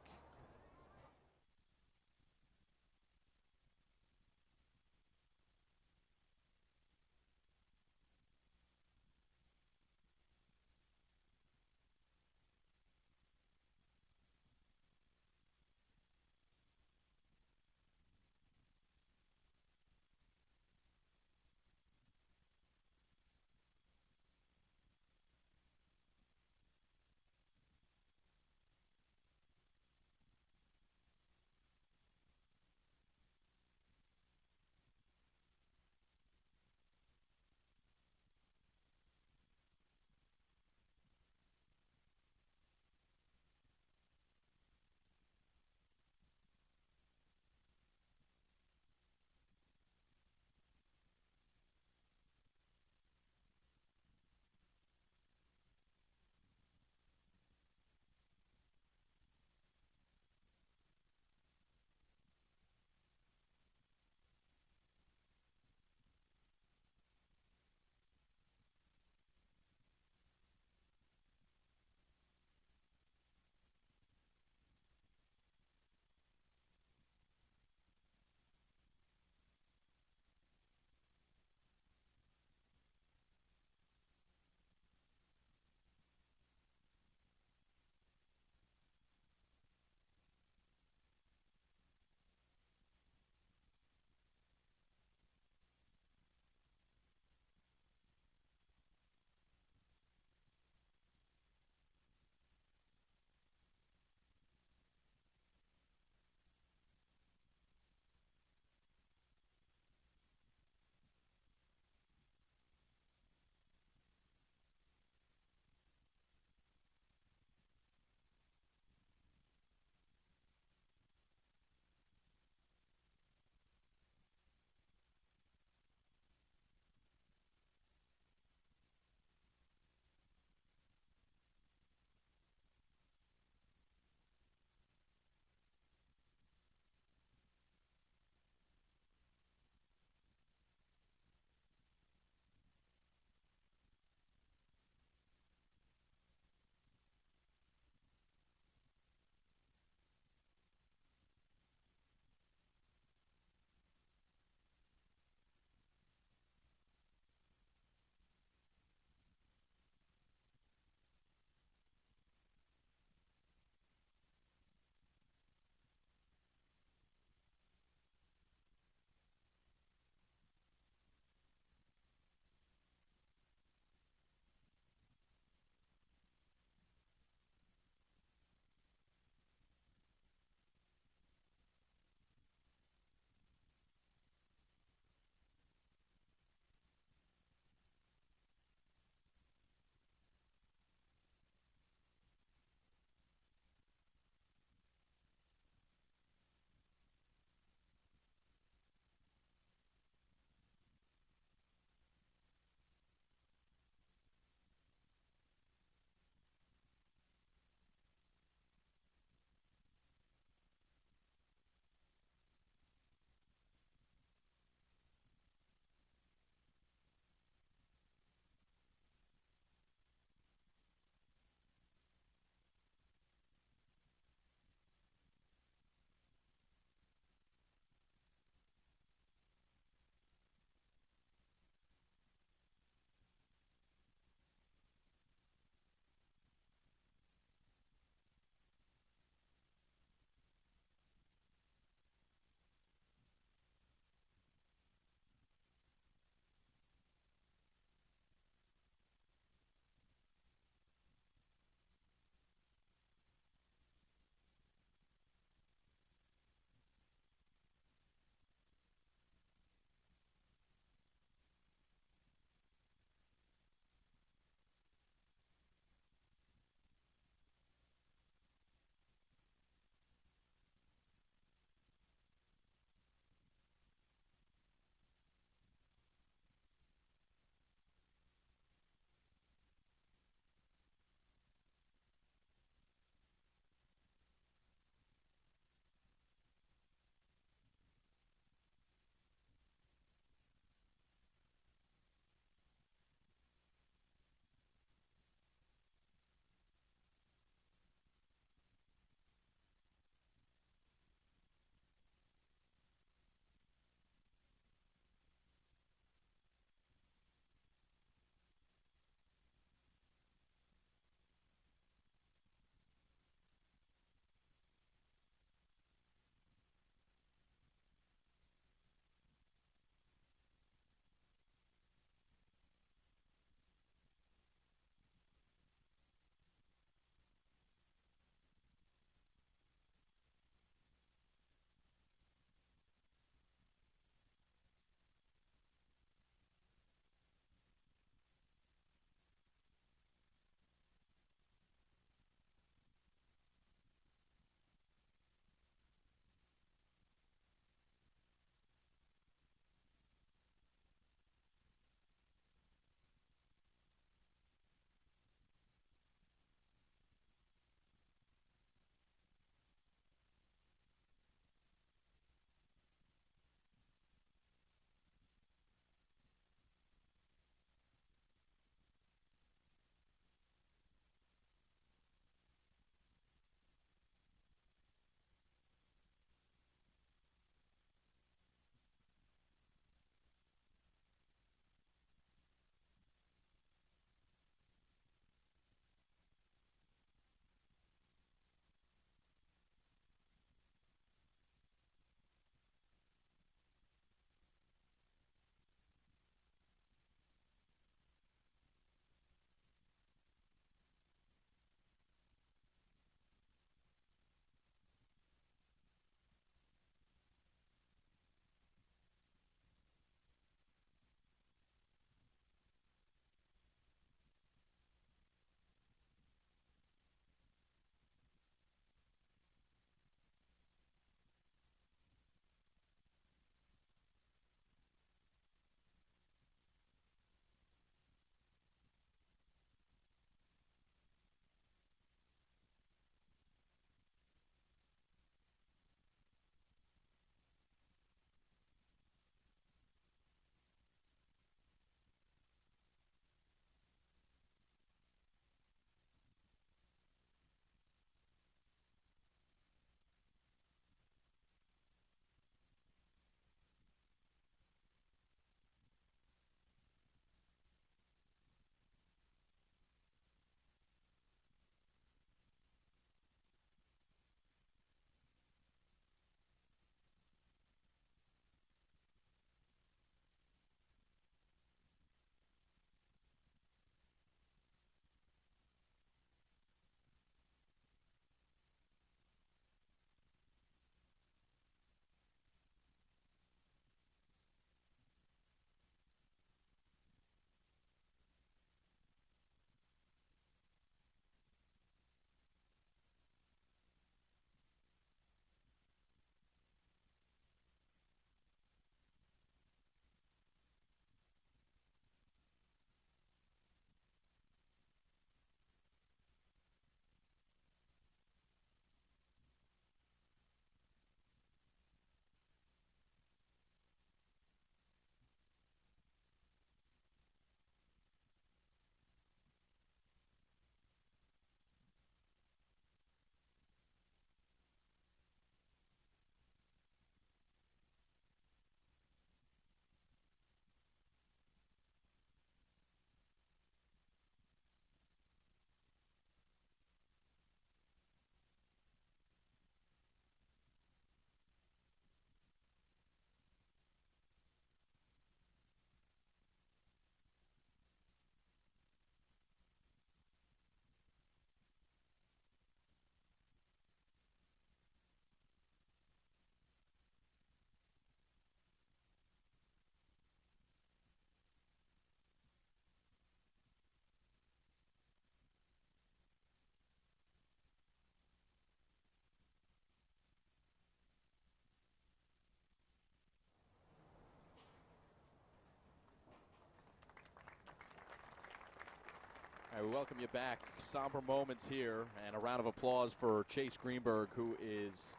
All right, we welcome you back. Somber moments here, and a round of applause for Chase Greenberg, who is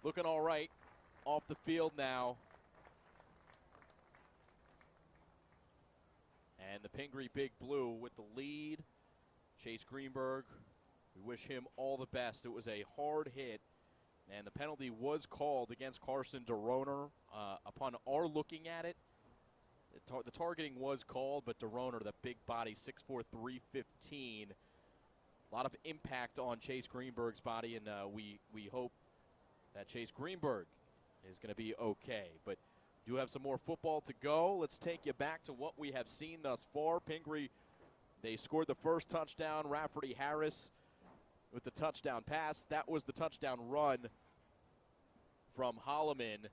looking all right off the field now. And the Pingry Big Blue with the lead. Chase Greenberg, we wish him all the best. It was a hard hit, and the penalty was called against Carson DeRoner. Upon our looking at it, the targeting was called, but DeRoner, the big body, 6'4", 315. A lot of impact on Chase Greenberg's body, and we hope that Chase Greenberg is going to be okay. But do have some more football to go. Let's take you back to what we have seen thus far. Pingry, they scored the first touchdown. Rafferty Harris with the touchdown pass. That was the touchdown run from Holloman.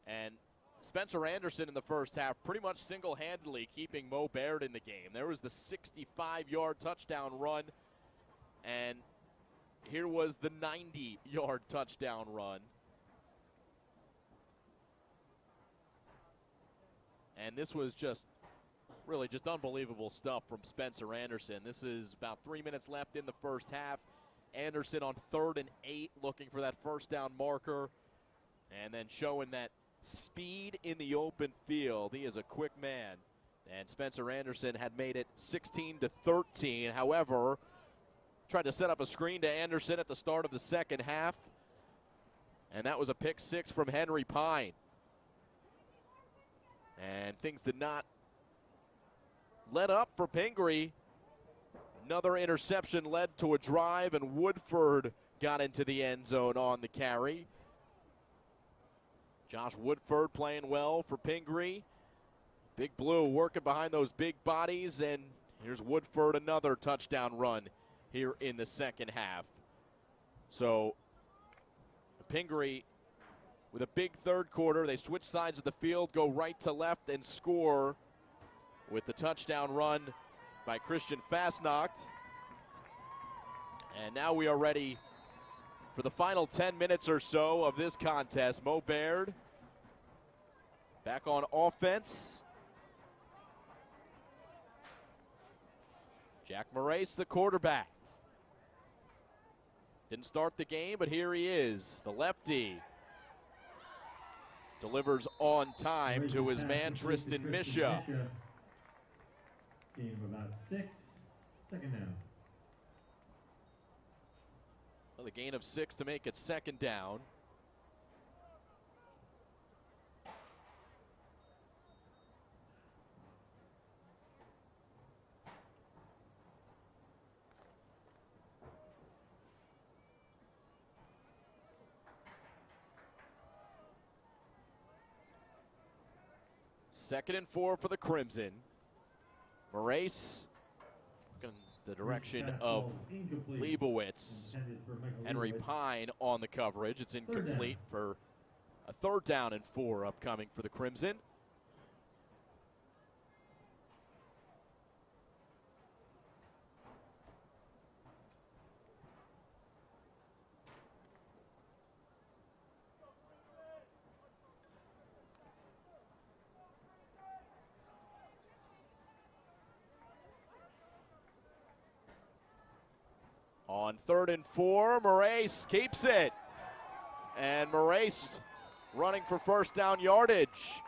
And Spencer Anderson in the first half pretty much single-handedly keeping Mo Baird in the game. There was the 65-yard touchdown run, and here was the 90-yard touchdown run. And this was really just unbelievable stuff from Spencer Anderson. This is about 3 minutes left in the first half. Anderson on 3rd and 8 looking for that first down marker, and then showing that speed in the open field. He is a quick man. And Spencer Anderson had made it 16-13. However, tried to set up a screen to Anderson at the start of the second half. And that was a pick six from Henry Pine. And things did not let up for Pingry. Another interception led to a drive, and Woodford got into the end zone on the carry. Josh Woodford playing well for Pingry. Big Blue working behind those big bodies, and here's Woodford, another touchdown run here in the second half. So Pingry with a big third quarter. They switch sides of the field, go right to left, and score with the touchdown run by Christian Fastnacht. And now we are ready for the final 10 minutes or so of this contest. Mo Baird back on offense. Jack Morace, the quarterback. Didn't start the game, but here he is, the lefty. Delivers on time to his man, Tristan Misha. Game of about 6, second down. Well, the gain of 6 to make it second down. Second and 4 for the Crimson. Morace looking in the direction of Leibowitz. Henry Pine on the coverage. It's incomplete for a 3rd down and 4 upcoming for the Crimson. On 3rd and 4, Morace keeps it. And Morace running for first down yardage.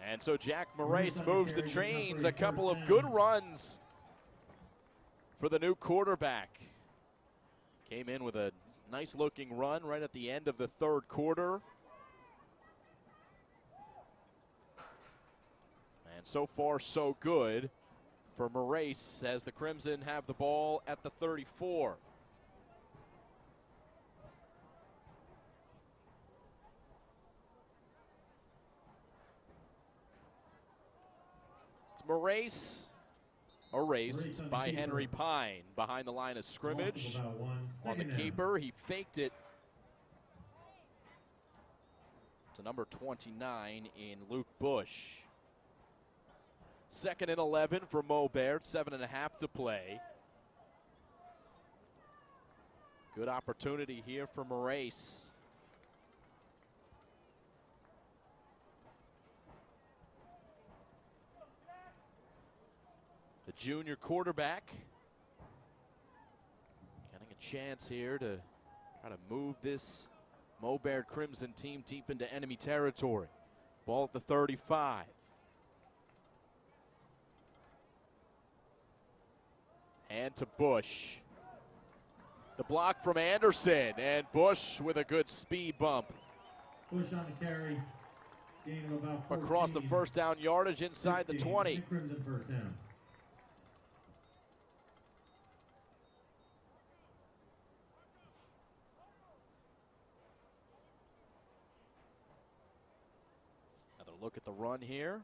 And so Jack Morace moves the chains. A couple of good runs for the new quarterback. Came in with a nice looking run right at the end of the 3rd quarter. And so far so good for Morace as the Crimson have the ball at the 34. It's Morace erased by Henry Pine behind the line of scrimmage. On the keeper, he faked it to number 29 in Luke Bush. 2nd and 11 for Mo Baird, 7.5 to play. Good opportunity here for Morace. junior quarterback. Getting a chance here to try to move this Mo Baird Crimson team deep into enemy territory. Ball at the 35. And to Bush. The block from Anderson, and Bush with a good speed bump. Bush on the carry. Gain of about 14. Across the first down yardage inside 16, the 20. Crimson first down. Another look at the run here.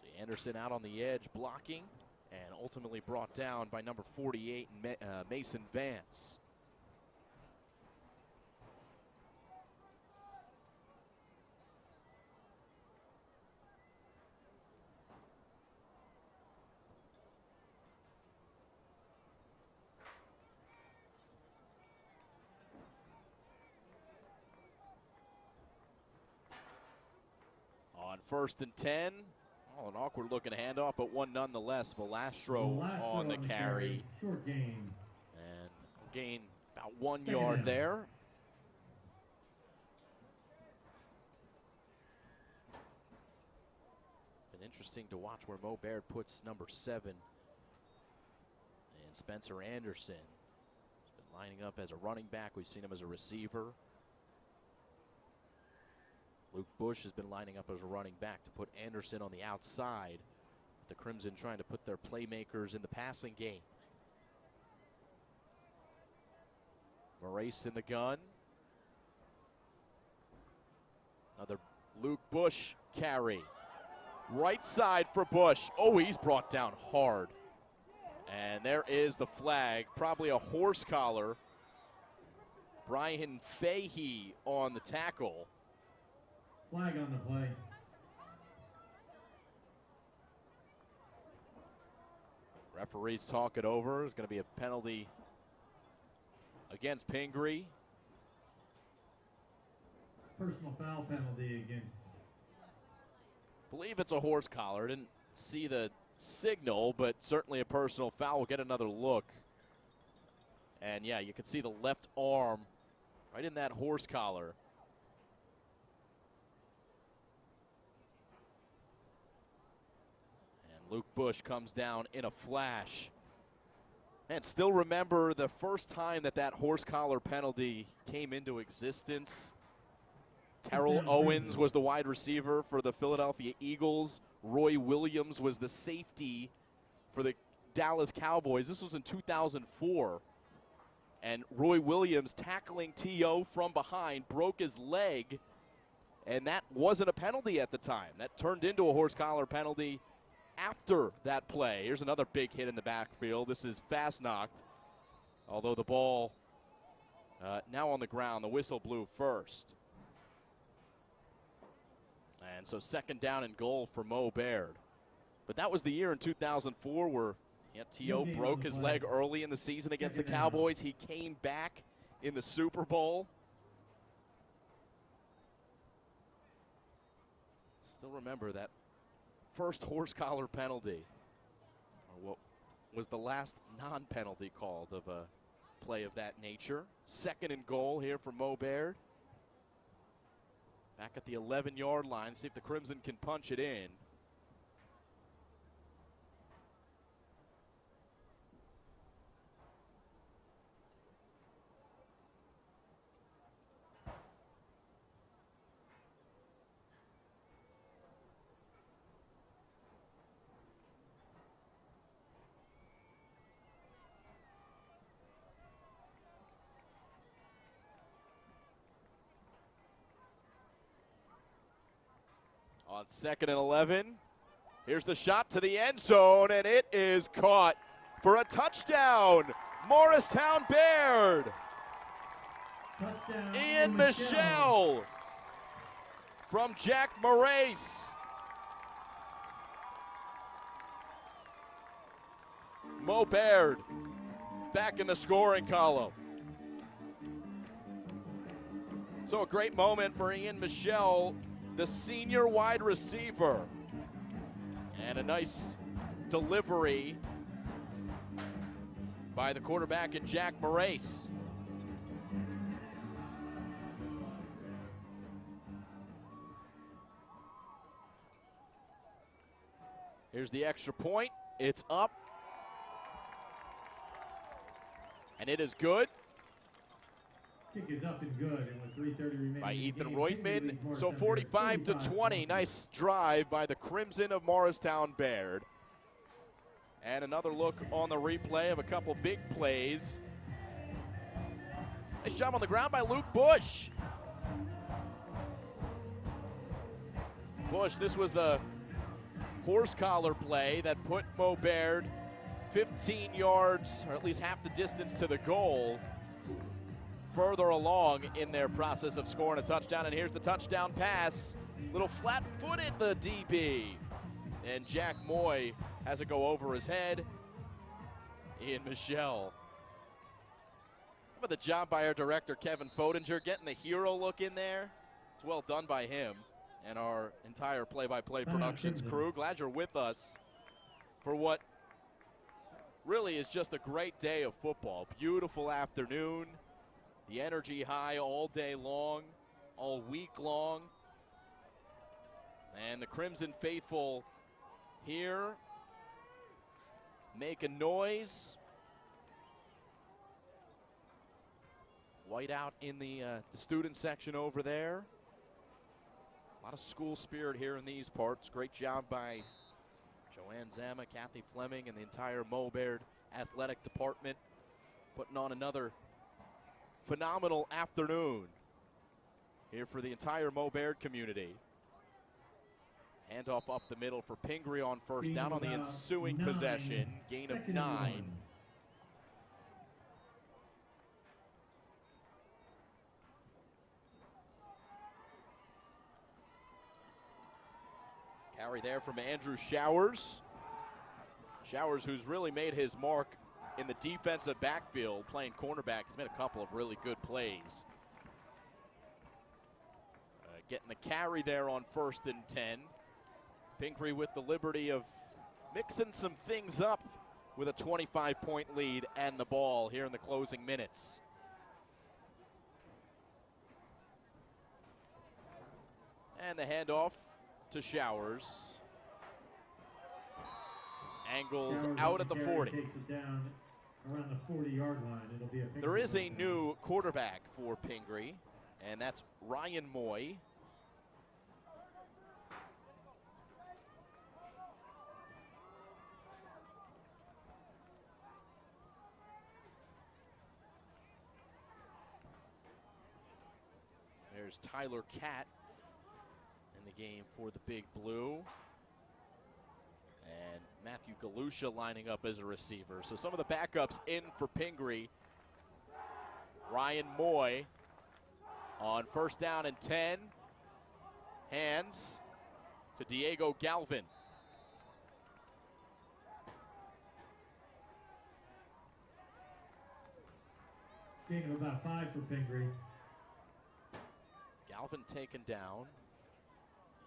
See Anderson out on the edge blocking, and ultimately brought down by number 48, Mason Vance. On 1st and 10. Oh, an awkward looking handoff, but one nonetheless. Velastro on the carry. Short gain. And gain about 1 yard there. Been interesting to watch where Mo Baird puts number 7. And Spencer Anderson has been lining up as a running back. We've seen him as a receiver. Luke Bush has been lining up as a running back to put Anderson on the outside. The Crimson trying to put their playmakers in the passing game. Morace in the gun. Another Luke Bush carry. Right side for Bush. Oh, he's brought down hard. And there is the flag. Probably a horse collar. Brian Fahey on the tackle. Flag on the play. Referees talk it over. There's going to be a penalty against Pingry. Personal foul penalty again. Believe it's a horse collar. Didn't see the signal, but certainly a personal foul. We'll get another look. And yeah, you can see the left arm right in that horse collar. Luke Bush comes down in a flash. And still remember the first time that horse collar penalty came into existence. Terrell Owens was the wide receiver for the Philadelphia Eagles. Roy Williams was the safety for the Dallas Cowboys. This was in 2004. And Roy Williams tackling T.O. from behind, broke his leg. And that wasn't a penalty at the time. That turned into a horse collar penalty after that play. Here's another big hit in the backfield. This is fast knocked, although the ball now on the ground. The whistle blew first. And so 2nd down and goal for Mo Baird. But that was the year in 2004 where T.O. broke his leg early in the season against the Cowboys. He came back in the Super Bowl. Still remember that first horse collar penalty, or what was the last non-penalty called of a play of that nature. 2nd and goal here for Mo Baird. Back at the 11-yard line, see if the Crimson can punch it in. On 2nd and 11, here's the shot to the end zone, and it is caught for a touchdown. Morristown Baird. Touchdown, Ian Michelle from Jack Morace. Mo Baird back in the scoring column. So a great moment for Ian Michelle, the senior wide receiver. And a nice delivery by the quarterback and Jack Morace. Here's the extra point. It's up. And it is good. Kick is up and good, and with 3:30 remaining By Ethan game, Reutman. So 45-20. Nice drive by the Crimson of Morristown Baird. And another look on the replay of a couple big plays. Nice job on the ground by Luke Bush. Bush, this was the horse collar play that put Mo Baird 15 yards, or at least half the distance to the goal, further along in their process of scoring a touchdown. And here's the touchdown pass. Little flat-footed, the DB. And Jack Moy has it go over his head. Ian Michelle. How about the job by our director, Kevin Fodinger, getting the hero look in there? It's well done by him and our entire play-by-play productions crew. Glad you're with us for what really is just a great day of football. Beautiful afternoon. The energy high all day long, all week long. And the Crimson faithful here make a noise. White out in the student section over there. A lot of school spirit here in these parts. Great job by Joanne Zama, Kathy Fleming, and the entire Mo Baird athletic department putting on another phenomenal afternoon here for the entire Mo Baird community. Handoff up the middle for Pingry on first down on the ensuing possession. Gain of 9. Carry there from Andrew Showers. Showers, who's really made his mark in the defensive backfield, playing cornerback. He's made a couple of really good plays. Getting the carry there on 1st and 10. Pingry with the liberty of mixing some things up with a 25-point lead and the ball here in the closing minutes. And the handoff to Showers. Angles Showers out at the 40. Takes it down around the 40-yard line. It'll be a There is a new quarterback for Pingry, and that's Ryan Moy. There's Tyler Catt in the game for the Big Blue. And Matthew Galusha lining up as a receiver. So some of the backups in for Pingry. Ryan Moy on 1st down and 10. Hands to Diego Galvin. Gain of about 5 for Pingry. Galvin taken down.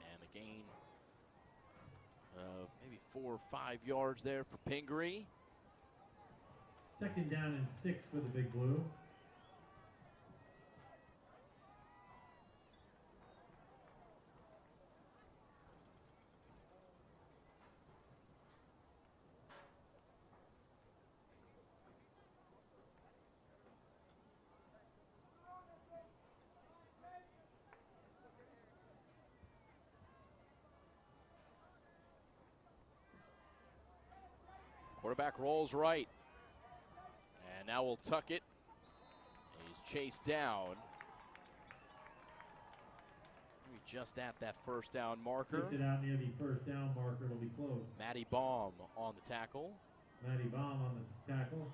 And a gain of maybe 4 or 5 yards there for Pingry. 2nd down and 6 for the Big Blue. Quarterback rolls right. And now we'll tuck it. He's chased down. Maybe just at that 1st down marker. Takes it out near the 1st down marker. It'll be close. Matty Baum on the tackle. Matty Baum on the tackle.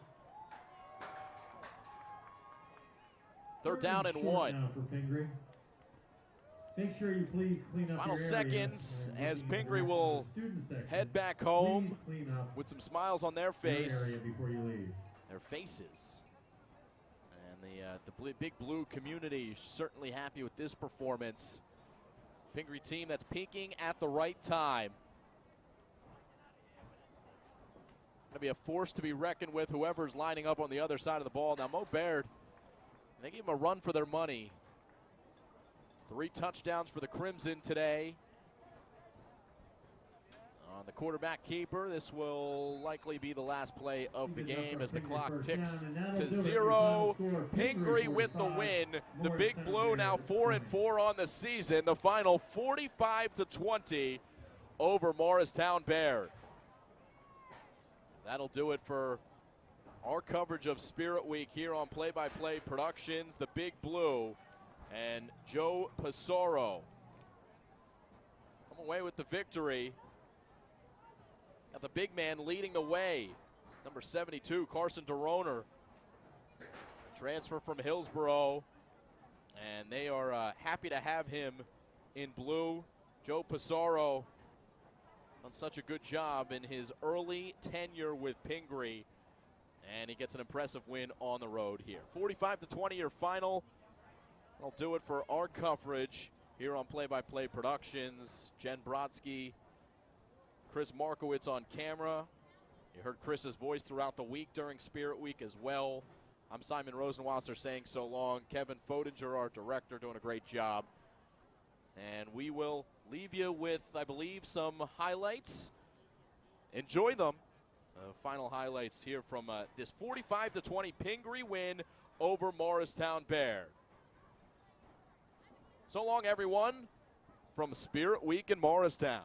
3rd down and 1. Now for Pingry. Make sure you please clean up Final your seconds area. as Pingry will head back home with some smiles on their face. Area before you leave. Their faces. And the Big Blue community certainly happy with this performance. Pingry team that's peaking at the right time. be a force to be reckoned with, whoever's lining up on the other side of the ball. Now, Mo Baird, they gave him a run for their money. 3 touchdowns for the Crimson today. On the quarterback keeper, this will likely be the last play of the game as the clock ticks to 0. Pingry with the win. The Big Blue now 4-4 on the season. The final 45-20 over Morristown Baird. That'll do it for our coverage of Spirit Week here on Play by Play Productions. The Big Blue and Joe Pissarro come away with the victory. Now the big man leading the way, number 72, Carson DeRoner, transfer from Hillsborough, and they are happy to have him in blue. Joe Pissarro done such a good job in his early tenure with Pingry, and he gets an impressive win on the road here. 45-20 your final. That'll do it for our coverage here on Play by Play Productions. Jen Brodsky, Chris Markowitz on camera. You heard Chris's voice throughout the week during Spirit Week as well. I'm Simon Rosenwasser saying so long. Kevin Fodinger, our director, doing a great job. And we will leave you with, I believe, some highlights. Enjoy them. Final highlights here from this 45-20 Pingry win over Morristown Baird. So long, everyone, from Spirit Week in Morristown.